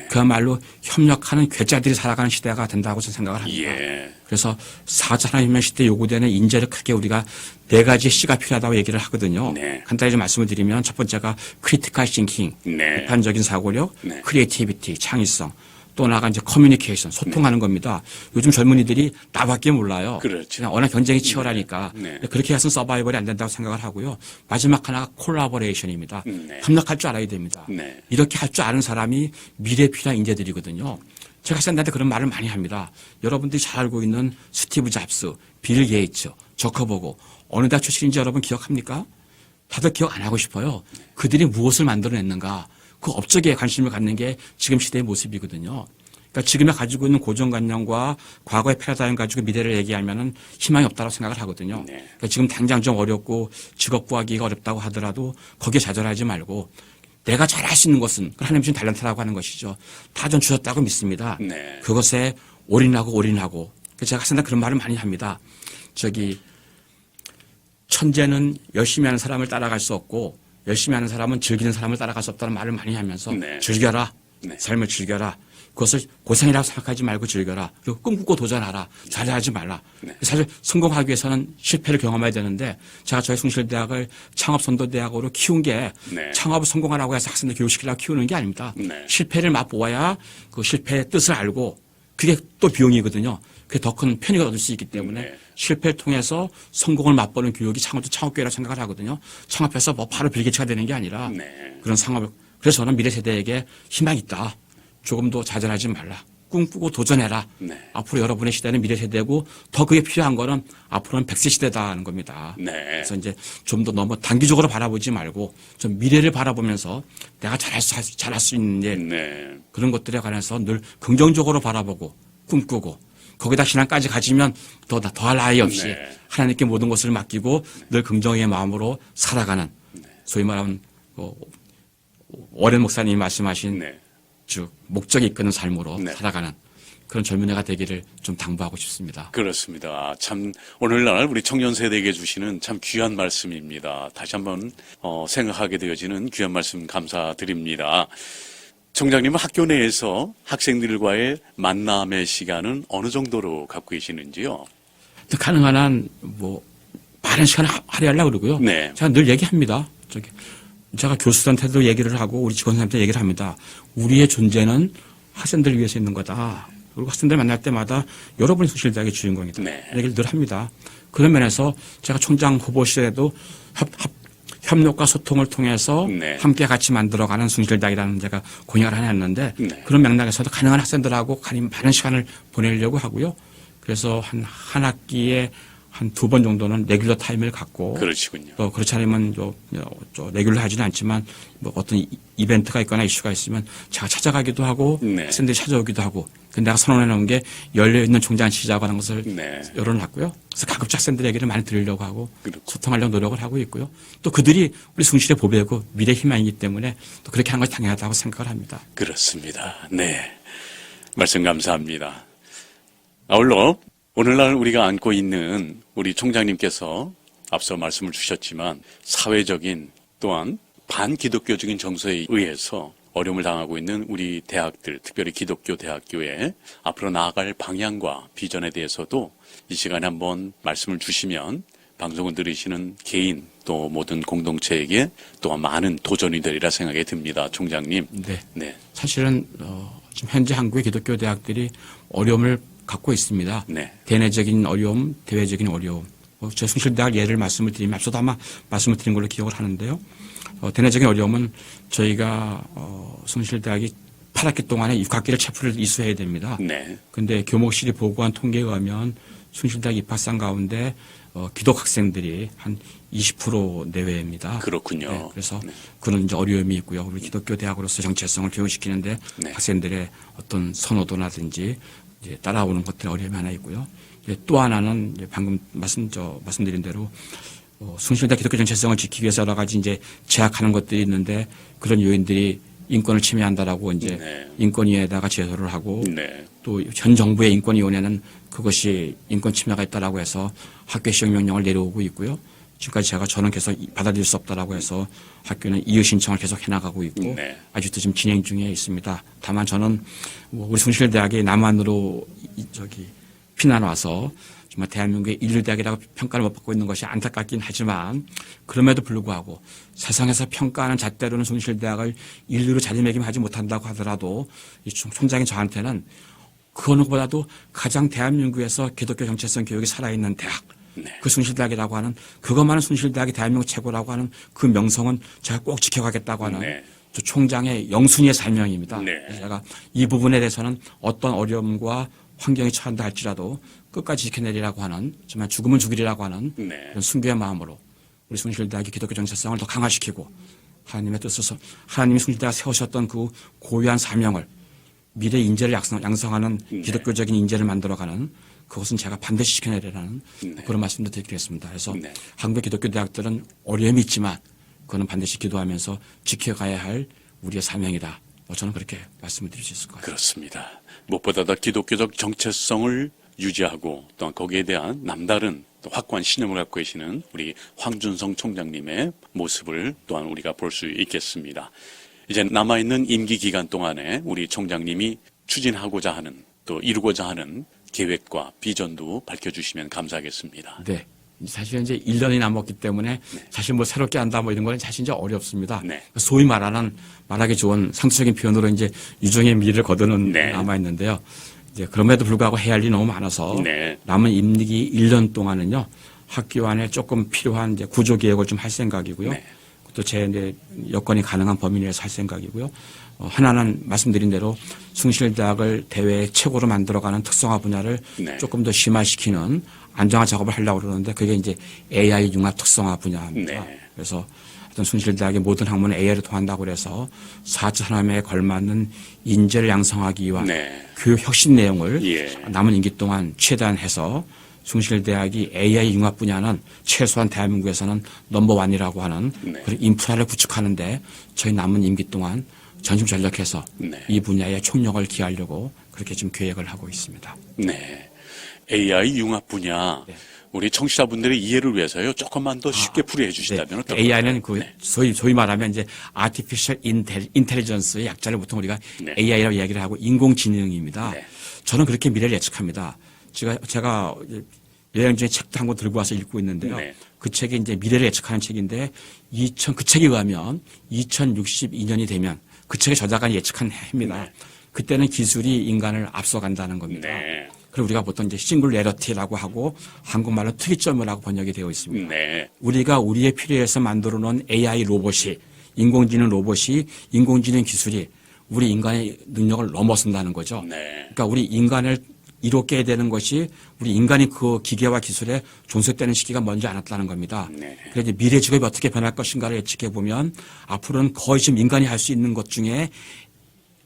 그야말로 협력하는 괴짜들이 살아가는 시대가 된다고 저는 생각을 합니다. 그래서 4차 혁명 시대에 요구되는 인재를 크게 우리가 네 가지 C가 필요하다고 얘기를 하거든요. 간단히 좀 말씀을 드리면 첫 번째가 크리티컬 싱킹, 비판적인 사고력, 크리에이티비티, 창의성. 또 나아가 이제 커뮤니케이션, 소통하는 겁니다. 요즘 젊은이들이 나밖에 몰라요. 그냥 워낙 경쟁이 치열하니까. 그렇게 해서는 서바이벌이 안 된다고 생각을 하고요. 마지막 하나가 콜라보레이션입니다. 협력할 줄 알아야 됩니다. 이렇게 할 줄 아는 사람이 미래에 필요한 인재들이거든요. 제가 학생들한테 그런 말을 많이 합니다. 여러분들이 잘 알고 있는 스티브 잡스, 빌 게이츠, 저커버그 어느 대학 출신인지 여러분 기억합니까? 다들 기억 안 하고 싶어요. 그들이 무엇을 만들어냈는가. 그 업적에 관심을 갖는 게 지금 시대의 모습이거든요. 그러니까 지금에 가지고 있는 고정관념과 과거의 패러다임 가지고 미래를 얘기하면은 희망이 없다고 생각을 하거든요. 그러니까 지금 당장 좀 어렵고 직업 구하기가 어렵다고 하더라도 거기에 좌절하지 말고 내가 잘할 수 있는 것은 하나님 주신 탤런트라고 하는 것이죠. 다 전 주셨다고 믿습니다. 그것에 올인하고. 제가 학생들 그런 말을 많이 합니다. 천재는 열심히 하는 사람을 따라갈 수 없고 열심히 하는 사람은 즐기는 사람을 따라갈 수 없다는 말을 많이 하면서 즐겨라. 삶을 즐겨라. 그것을 고생이라고 생각하지 말고 즐겨라. 그리고 꿈꾸고 도전하라. 잘하지 말라. 사실 성공하기 위해서는 실패를 경험해야 되는데 제가 저희 숭실대학을 창업선도대학으로 키운 게 창업을 성공하라고 해서 학생들 교육시키려고 키우는 게 아닙니다. 실패를 맛보아야 그 실패의 뜻을 알고 그게 또 비용이거든요. 그게 더 큰 편익을 얻을 수 있기 때문에 실패를 통해서 성공을 맛보는 교육이 창업도 창업교육이라고 생각을 하거든요. 창업해서 뭐 바로 빌게츠가 되는 게 아니라 그런 상업을. 그래서 저는 미래 세대에게 희망이 있다. 조금도 좌절하지 말라. 꿈꾸고 도전해라. 앞으로 여러분의 시대는 미래 세대고 더 그게 필요한 거는 앞으로는 100세 시대다는 겁니다. 그래서 이제 좀 더 너무 단기적으로 바라보지 말고 좀 미래를 바라보면서 내가 잘할 수 있는 일 그런 것들에 관해서 늘 긍정적으로 바라보고 꿈꾸고 거기다 신앙까지 가지면 더할 나위 없이 하나님께 모든 것을 맡기고 늘 긍정의 마음으로 살아가는 소위 말하면 오랜 목사님이 말씀하신 즉 목적이 이끄는 삶으로 살아가는 그런 젊은이가 되기를 좀 당부하고 싶습니다. 그렇습니다. 참 오늘날 우리 청년 세대에게 주시는 참 귀한 말씀입니다. 다시 한번 생각하게 되어지는 귀한 말씀 감사드립니다. 총장님은 학교 내에서 학생들과의 만남의 시간은 어느 정도로 갖고 계시는지요? 가능한 한 많은 시간을 할애하려고 그러고요. 제가 늘 얘기합니다. 제가 교수들한테도 얘기를 하고 우리 직원들한테 얘기를 합니다. 우리의 존재는 학생들을 위해서 있는 거다. 그리고 학생들 만날 때마다 여러분이 숭실대학의 주인공이다. 얘기를 늘 합니다. 그런 면에서 제가 총장 후보 시절에도 협력과 소통을 통해서 함께 같이 만들어가는 숭실대학이라는 제가 공약을 하나 했는데 그런 맥락에서도 가능한 학생들하고 많은 시간을 보내려고 하고요. 그래서 한 학기에 한 2번 정도는 레귤러 타임을 갖고 그러시군요. 또 그렇지 않으면 레귤러 하지는 않지만 뭐 어떤 이벤트가 있거나 이슈가 있으면 제가 찾아가기도 하고 네. 학생들이 찾아오기도 하고 근데 내가 선언해 놓은 게 열려있는 총장실이라고 하는 것을 네. 열어놨고요. 그래서 가급적 학생들 얘기를 많이 들으려고 하고 그렇죠. 소통하려고 노력을 하고 있고요. 또 그들이 우리 숭실의 보배고 미래 희망이기 때문에 또 그렇게 하는 것이 당연하다고 생각을 합니다. 그렇습니다. 네. 말씀 감사합니다. 아울러 오늘날 우리가 안고 있는 우리 총장님께서 앞서 말씀을 주셨지만 사회적인 또한 반기독교적인 정서에 의해서 어려움을 당하고 있는 우리 대학들, 특별히 기독교 대학교의 앞으로 나아갈 방향과 비전에 대해서도 이 시간에 한번 말씀을 주시면 방송을 들으시는 개인 또 모든 공동체에게 또한 많은 도전이 되리라 생각이 듭니다. 총장님. 네. 네. 사실은 지금 현재 한국의 기독교 대학들이 어려움을 갖고 있습니다. 네. 대내적인 어려움, 대외적인 어려움. 제 숭실대학 예를 말씀을 드리면 앞서도 아마 말씀을 드린 걸로 기억을 하는데요. 대내적인 어려움은 저희가 숭실대학이 8학기 동안에 6학기를 체포를 이수해야 됩니다. 네. 근데 교목실이 보고한 통계에 의하면 숭실대학 입학생 가운데 기독 학생들이 한 20% 내외입니다. 그렇군요. 네, 그래서 네. 그런 이제 어려움이 있고요. 우리 기독교 대학으로서 정체성을 교육시키는데 네. 학생들의 어떤 선호도라든지 이제 따라오는 것들의 어려움이 하나 있고요. 이제 또 하나는 이제 방금 말씀드린 대로 숭실대학 기독교 정체성을 지키기 위해서 여러 가지 이제 제약하는 것들이 있는데 그런 요인들이 인권을 침해한다라고 이제 네. 인권위에다가 제소를 하고 네. 또 현 정부의 인권위원회는 그것이 인권 침해가 있다라고 해서 학교 시행 명령을 내려오고 있고요. 지금까지 저는 계속 받아들일 수 없다라고 해서 학교는 이의 신청을 계속 해나가고 있고 네. 아직도 지금 진행 중에 있습니다. 다만 저는 우리 숭실대학이 남한으로 피난 와서 정말 대한민국의 인류대학이라고 평가를 못 받고 있는 것이 안타깝긴 하지만 그럼에도 불구하고 세상에서 평가하는 잣대로는 숭실대학을 인류로 자리매김하지 못한다고 하더라도 이 총장인 저한테는 그 어느 것보다도 가장 대한민국에서 기독교 정체성 교육이 살아있는 대학 네. 그 숭실대학이라고 하는 그것만은 숭실대학이 대한민국 최고라고 하는 그 명성은 제가 꼭 지켜가겠다고 하는 네. 저 총장의 영순위의 사명입니다. 네. 그래서 제가 이 부분에 대해서는 어떤 어려움과 환경이 처한다 할지라도 끝까지 지켜내리라고 하는 정말 죽으면 죽이리라고 하는 네. 그런 순교의 마음으로 우리 숭실대학의 기독교 정체성을 더 강화시키고 하나님의 뜻에서 하나님이 숭실대학 세우셨던 그 고유한 사명을 미래 인재를 양성하는 네. 기독교적인 인재를 만들어가는 그것은 제가 반드시 지켜내리라는 네. 그런 말씀도 드리겠습니다. 그래서 네. 한국의 기독교 대학들은 어려움이 있지만 그거는 반드시 기도하면서 지켜가야 할 우리의 사명이다. 저는 그렇게 말씀을 드릴 수 있을 것 같아요. 그렇습니다. 무엇보다도 기독교적 정체성을 유지하고 또한 거기에 대한 남다른 또 확고한 신념을 갖고 계시는 우리 황준성 총장님의 모습을 또한 우리가 볼 수 있겠습니다. 이제 남아있는 임기 기간 동안에 우리 총장님이 추진하고자 하는 또 이루고자 하는 계획과 비전도 밝혀주시면 감사하겠습니다. 네. 사실 이제 1년이 남았기 때문에 사실 뭐 새롭게 한다 뭐 이런 거는 사실 이제 어렵습니다. 네. 소위 말하기 좋은 상투적인 표현으로 이제 유종의 미를 거두는 네. 남아 있는데요. 이제 그럼에도 불구하고 해야 할 일이 너무 많아서 네. 남은 임기 1년 동안은요. 학교 안에 조금 필요한 이제 구조 개혁을 좀 할 생각이고요. 네. 또 제 이제 여건이 가능한 범위 내에서 할 생각이고요. 하나는 말씀드린 대로 숭실대학을 대외 최고로 만들어가는 특성화 분야를 네. 조금 더 심화시키는 안정화 작업을 하려고 그러는데 그게 이제 AI 융합 특성화 분야입니다. 네. 그래서 어떤 숭실대학의 모든 학문은 AI를 통한다고 그래서 4차 산업에 걸맞는 인재를 양성하기 위한 네. 교육 혁신 내용을 예. 남은 임기 동안 최대한 해서 숭실대학이 AI 융합 분야는 최소한 대한민국에서는 넘버원이라고 하는 네. 그런 인프라를 구축하는데 저희 남은 임기 동안 전심 전력해서 네. 이 분야에 총력을 기하려고 그렇게 지금 계획을 하고 있습니다. 네. AI 융합 분야 네. 우리 청취자분들의 이해를 위해서요. 조금만 더 쉽게 풀이해 주신다면 어떨까요? AI는 그 네. 소위 말하면 이제 Artificial Intelligence의 약자를 보통 우리가 네. AI라고 이야기를 하고 인공지능입니다. 네. 저는 그렇게 미래를 예측합니다. 제가 여행 중에 책도 한 권 들고 와서 읽고 있는데요. 네. 그 책이 이제 미래를 예측하는 책인데 그 책에 의하면 2062년이 되면 그 책의 저자가 예측한 해입니다. 네. 그때는 기술이 인간을 앞서간다는 겁니다. 네. 그리고 우리가 보통 이제 싱글레러티라고 하고 한국말로 특이점이라고 번역이 되어 있습니다. 네. 우리가 우리의 필요해서 만들어 놓은 AI 로봇이 인공지능 인공지능 기술이 우리 인간의 능력을 넘어선다는 거죠. 네. 그러니까 우리 인간을 이롭게 해야 되는 것이 우리 인간이 그 기계와 기술에 종속되는 시기가 먼지 않았다는 겁니다. 네. 그래서 이제 미래 직업이 어떻게 변할 것인가를 예측해 보면 앞으로는 거의 지금 인간이 할 수 있는 것 중에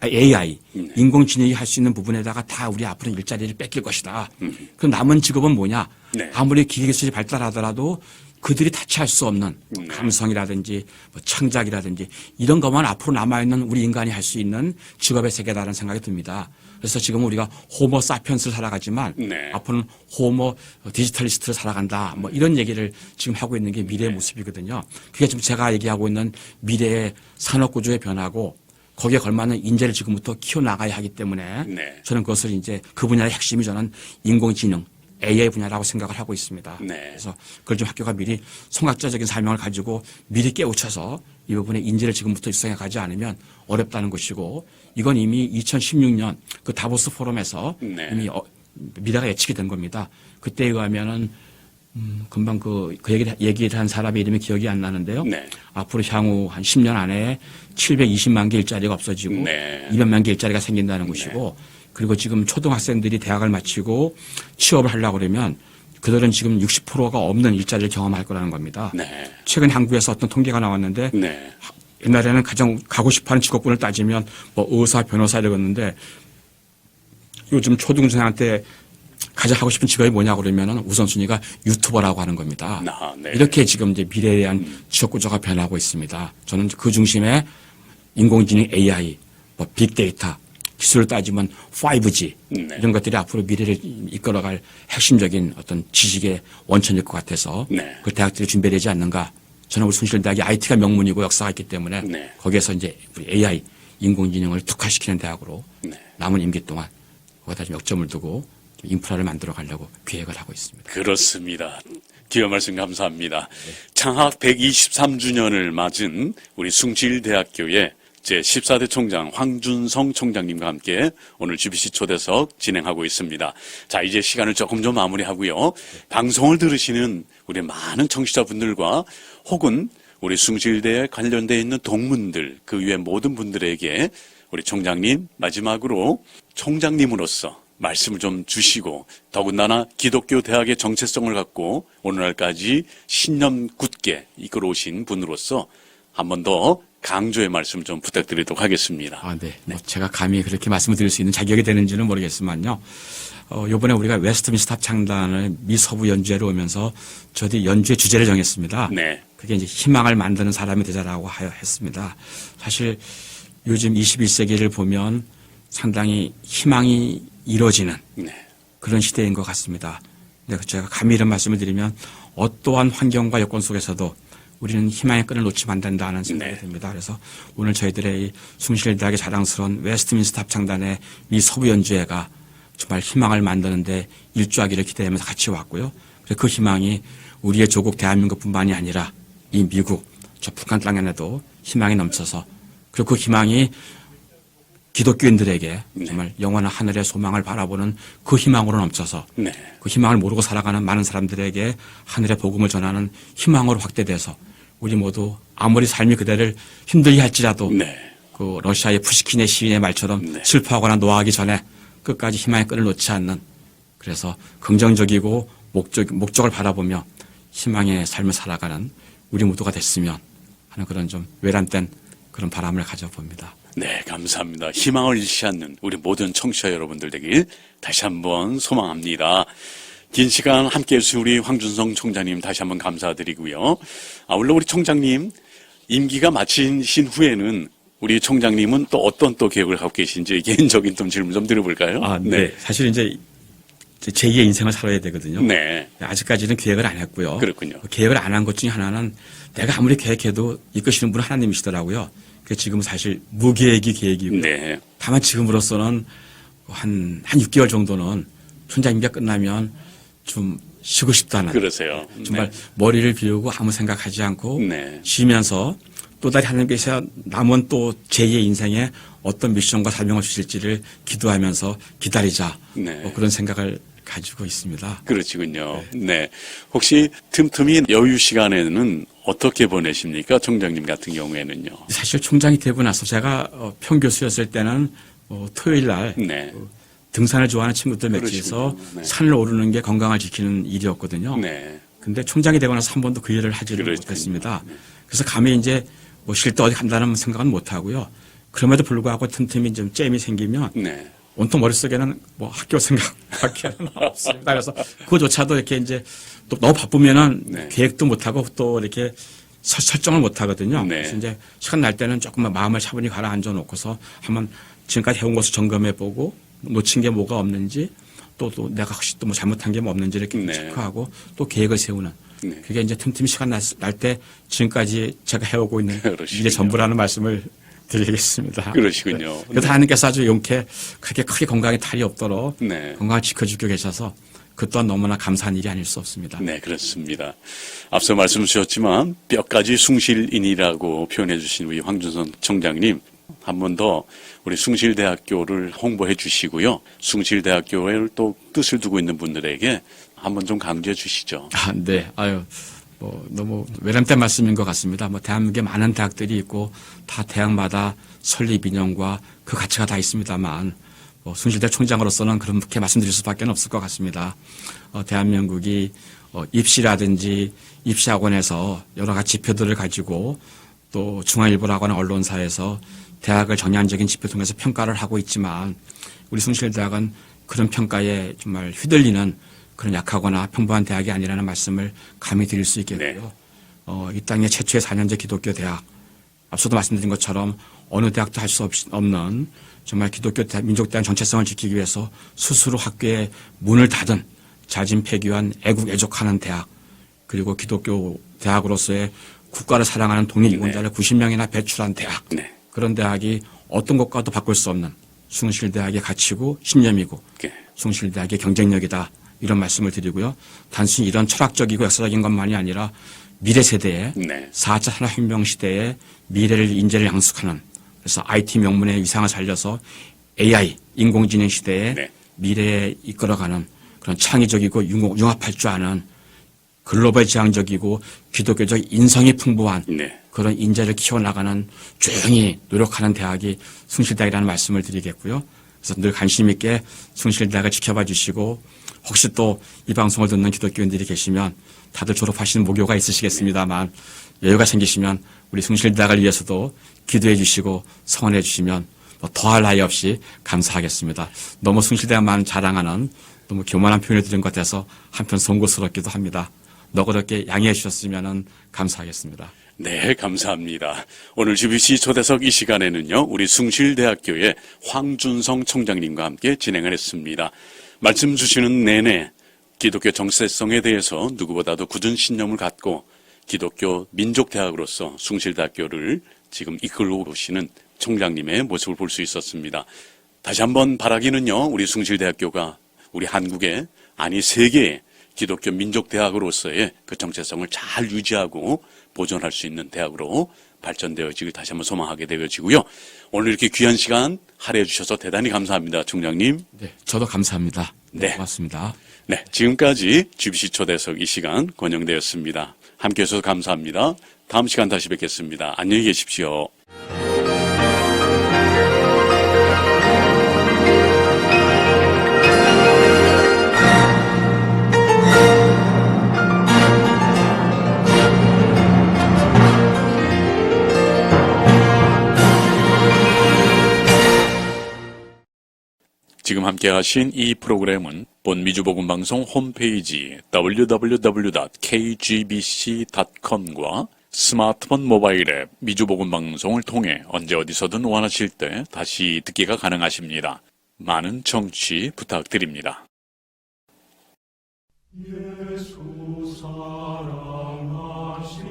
AI, 인공지능이 할 수 있는 부분에다가 다 우리 앞으로 일자리를 뺏길 것이다. 그럼 남은 직업은 뭐냐? 네. 아무리 기계기술이 발달하더라도 그들이 타치할 수 없는 감성이라든지 뭐 창작이라든지 이런 것만 앞으로 남아있는 우리 인간이 할 수 있는 직업의 세계다라는 생각이 듭니다. 그래서 지금 우리가 호모 사피엔스를 살아가지만 네. 앞으로는 호모 디지털리스트를 살아간다. 뭐 이런 얘기를 지금 하고 있는 게 미래의 모습이거든요. 그게 지금 제가 얘기하고 있는 미래의 산업구조의 변화고 거기에 걸맞는 인재를 지금부터 키워나가야 하기 때문에 네. 저는 그것을 이제 그 분야의 핵심이 저는 인공지능, AI 분야라고 생각을 하고 있습니다. 네. 그래서 그걸 좀 학교가 미리 성학자적인 설명을 가지고 미리 깨우쳐서 이 부분에 인재를 지금부터 육성해 가지 않으면 어렵다는 것이고 이건 이미 2016년 그 다보스 포럼에서 네. 이미 미래가 예측이 된 겁니다. 그때에 의하면은 금방 그 얘기를 한 사람의 이름이 기억이 안 나는데요. 네. 앞으로 향후 한 10년 안에 720만 개 일자리가 없어지고 네. 200만 개 일자리가 생긴다는 것이고 그리고 지금 초등학생들이 대학을 마치고 취업을 하려고 그러면 그들은 지금 60%가 없는 일자리를 경험할 거라는 겁니다. 네. 최근 한국에서 어떤 통계가 나왔는데 네. 옛날에는 가장 가고 싶어하는 직업군을 따지면 뭐 의사, 변호사 이러겠는데 요즘 초등생한테 가장 하고 싶은 직업이 뭐냐고 그러면은 우선순위가 유튜버라고 하는 겁니다. 네. 이렇게 지금 이제 미래에 대한 직업 구조가 변하고 있습니다. 저는 그 중심에 인공지능 AI, 뭐 빅데이터, 기술을 따지면 5G 네. 이런 것들이 앞으로 미래를 이끌어갈 핵심적인 어떤 지식의 원천일 것 같아서 네. 그 대학들이 준비되지 않는가. 저는 우리 숭실대학이 IT가 명문이고 역사가 있기 때문에 네. 거기에서 이제 우리 AI, 인공지능을 특화시키는 대학으로 네. 남은 임기 동안 거기다 좀 역점을 두고 인프라를 만들어 가려고 계획을 하고 있습니다. 그렇습니다. 귀한 말씀 감사합니다. 창학 123주년을 맞은 우리 숭실대학교의 제14대 총장 황준성 총장님과 함께 오늘 GBC 초대석 진행하고 있습니다. 자, 이제 시간을 조금 좀 마무리하고요. 방송을 들으시는 우리 많은 청취자분들과 혹은 우리 숭실대에 관련되어 있는 동문들, 그 외 모든 분들에게 우리 총장님 마지막으로 총장님으로서 말씀을 좀 주시고 더군다나 기독교 대학의 정체성을 갖고 오늘날까지 신념 굳게 이끌어오신 분으로서 한 번 더 강조의 말씀 좀 부탁드리도록 하겠습니다. 네. 뭐 제가 감히 그렇게 말씀을 드릴 수 있는 자격이 되는지는 모르겠지만요. 요번에 우리가 웨스트민스터 합창단을 미 서부 연주회로 오면서 저도 연주의 주제를 정했습니다. 네. 그게 이제 희망을 만드는 사람이 되자라고 했습니다. 사실 요즘 21세기를 보면 상당히 희망이 이루어지는 네. 그런 시대인 것 같습니다. 근데 제가 감히 이런 말씀을 드리면 어떠한 환경과 여건 속에서도 우리는 희망의 끈을 놓치면 안 된다는 생각이 네. 듭니다. 그래서 오늘 저희들의 이 숭실대학의 자랑스러운 웨스트민스터 합창단의 미 서부 연주회가 정말 희망을 만드는데 일조하기를 기대하면서 같이 왔고요. 그래서 그 희망이 우리의 조국 대한민국뿐만이 아니라 이 미국, 저 북한 땅에도 희망이 넘쳐서 그리고 그 희망이 기독교인들에게 정말 영원한 하늘의 소망을 바라보는 그 희망으로 넘쳐서 네. 그 희망을 모르고 살아가는 많은 사람들에게 하늘의 복음을 전하는 희망으로 확대돼서 우리 모두 아무리 삶이 그대를 힘들게 할지라도 네. 그 러시아의 푸시킨의 시인의 말처럼 네. 슬퍼하거나 노하기 전에 끝까지 희망의 끈을 놓지 않는 그래서 긍정적이고 목적을 바라보며 희망의 삶을 살아가는 우리 모두가 됐으면 하는 그런 좀 외람된 그런 바람을 가져봅니다. 네, 감사합니다. 희망을 잃지 않는 우리 모든 청취자 여러분들 되길 다시 한번 소망합니다. 긴 시간 함께해 주신 우리 황준성 총장님 다시 한번 감사드리고요. 물론 우리 총장님 임기가 마치신 후에는 우리 총장님은 또 어떤 또 계획을 갖고 계신지 개인적인 좀 질문 좀 드려볼까요? 네. 사실 이제 제2의 인생을 살아야 되거든요. 네. 아직까지는 계획을 안 했고요. 그렇군요. 계획을 안 한 것 중에 하나는 내가 아무리 계획해도 이끄시는 분은 하나님이시더라고요. 그래서 지금은 사실 무계획이 계획이고요. 네. 다만 지금으로서는 한 6개월 정도는 총장임기가 끝나면 좀 쉬고 싶다는. 그러세요. 정말 네. 머리를 비우고 아무 생각하지 않고 네. 쉬면서 또 다시 하나님께서 남은 또 제2의 인생에 어떤 미션과 사명을 주실지를 기도하면서 기다리자. 네. 뭐 그런 생각을 가지고 있습니다. 그렇지군요. 네. 혹시 틈틈이 여유 시간에는 어떻게 보내십니까? 총장님 같은 경우에는요. 사실 총장이 되고 나서 제가 평교수였을 때는 토요일 날 네. 등산을 좋아하는 친구들 맺혀서 그러시군요. 네. 산을 오르는 게 건강을 지키는 일이었거든요. 네. 근데 총장이 되고 나서 한 번도 그 일을 하지를 그렇군요. 못했습니다. 그래서 감히 이제 뭐 쉴 때 어디 간다는 생각은 못 하고요. 그럼에도 불구하고 틈틈이 좀 잼이 생기면 네. 온통 머릿속에는 뭐 학교 생각밖에 없습니다. 그래서 그거조차도 이렇게 이제 또 너무 바쁘면은 네. 계획도 못하고 또 이렇게 설정을 못하거든요. 네. 그래서 이제 시간 날 때는 조금만 마음을 차분히 가라앉아 놓고서 한번 지금까지 해온 것을 점검해 보고 놓친 게 뭐가 없는지 또 내가 혹시 또 뭐 잘못한 게 뭐 없는지 이렇게 네. 체크하고 또 계획을 세우는 네. 그게 이제 틈틈이 시간 날 때 지금까지 제가 해오고 있는 그러시군요. 일의 전부라는 말씀을 드리겠습니다. 그러시군요. 그래서 하나님께서 아주 용케 그렇게 크게 건강에 탈이 없도록 네. 건강을 지켜주고 계셔서 그 또한 너무나 감사한 일이 아닐 수 없습니다. 네, 그렇습니다. 앞서 말씀 주셨지만 뼈까지 숭실인이라고 표현해 주신 우리 황준선 청장님 한 번 더 우리 숭실대학교를 홍보해 주시고요. 숭실대학교에 또 뜻을 두고 있는 분들에게 한번 좀 강조해 주시죠. 아, 네. 아유, 뭐, 너무 외람된 말씀인 것 같습니다. 뭐, 대한민국에 많은 대학들이 있고, 다 대학마다 설립 인연과 그 가치가 다 있습니다만, 뭐, 순실대 총장으로서는 그렇게 말씀드릴 수밖에 없을 것 같습니다. 대한민국이, 입시라든지 입시학원에서 여러 가지 지표들을 가지고 또 중앙일보라고 하는 언론사에서 대학을 정량적인 지표 통해서 평가를 하고 있지만, 우리 숭실대학은 그런 평가에 정말 휘둘리는 그런 약하거나 평범한 대학이 아니라는 말씀을 감히 드릴 수 있겠고요. 이 땅의 최초의 4년제 기독교 대학, 앞서도 말씀드린 것처럼 어느 대학도 할 수 없는 정말 기독교 대학, 민족대학 정체성을 지키기 위해서 스스로 학교에 문을 닫은 자진폐교한 애국 애족하는 대학, 그리고 기독교 대학으로서의 국가를 사랑하는 독립유공자를 90명이나 배출한 대학, 네. 그런 대학이 어떤 것과도 바꿀 수 없는 숭실대학의 가치고 신념이고 네. 숭실대학의 경쟁력이다. 이런 말씀을 드리고요. 단순히 이런 철학적이고 역사적인 것만이 아니라 미래 세대의 네. 4차 산업혁명 시대의 미래를 인재를 양숙하는 그래서 IT 명문의 위상을 살려서 AI 인공지능 시대의 네. 미래에 이끌어가는 그런 창의적이고 융합할 줄 아는 글로벌 지향적이고 기독교적 인성이 풍부한 네. 그런 인재를 키워나가는 조용히 노력하는 대학이 숭실대학이라는 말씀을 드리겠고요. 그래서 늘 관심 있게 숭실대학을 지켜봐 주시고 혹시 또 이 방송을 듣는 기독교인들이 계시면 다들 졸업하시는 모교가 있으시겠습니다만 여유가 생기시면 우리 숭실대학을 위해서도 기도해 주시고 성원해 주시면 뭐 더할 나위 없이 감사하겠습니다. 너무 숭실대학만 자랑하는 너무 교만한 표현을 드린 것 같아서 한편 송구스럽기도 합니다. 너그럽게 양해해 주셨으면 감사하겠습니다. 네, 감사합니다. 오늘 GBC 초대석 이 시간에는요, 우리 숭실대학교의 황준성 총장님과 함께 진행을 했습니다. 말씀 주시는 내내 기독교 정체성에 대해서 누구보다도 굳은 신념을 갖고 기독교 민족대학으로서 숭실대학교를 지금 이끌고 오시는 총장님의 모습을 볼 수 있었습니다. 다시 한번 바라기는요, 우리 숭실대학교가 우리 한국의 아니 세계의 기독교 민족대학으로서의 그 정체성을 잘 유지하고 보존할 수 있는 대학으로 발전되어지길 다시 한번 소망하게 되어지고요. 오늘 이렇게 귀한 시간 할애해 주셔서 대단히 감사합니다. 총장님. 네, 저도 감사합니다. 네. 고맙습니다. 네, 지금까지 GBC 초대석 이 시간 권영대였습니다. 함께해 주셔서 감사합니다. 다음 시간 다시 뵙겠습니다. 안녕히 계십시오. 지금 함께 하신 이 프로그램은 본 미주복음방송 홈페이지 www.kgbc.com과 스마트폰 모바일 앱 미주복음방송을 통해 언제 어디서든 원하실 때 다시 듣기가 가능하십니다. 많은 청취 부탁드립니다. 예수 사랑하시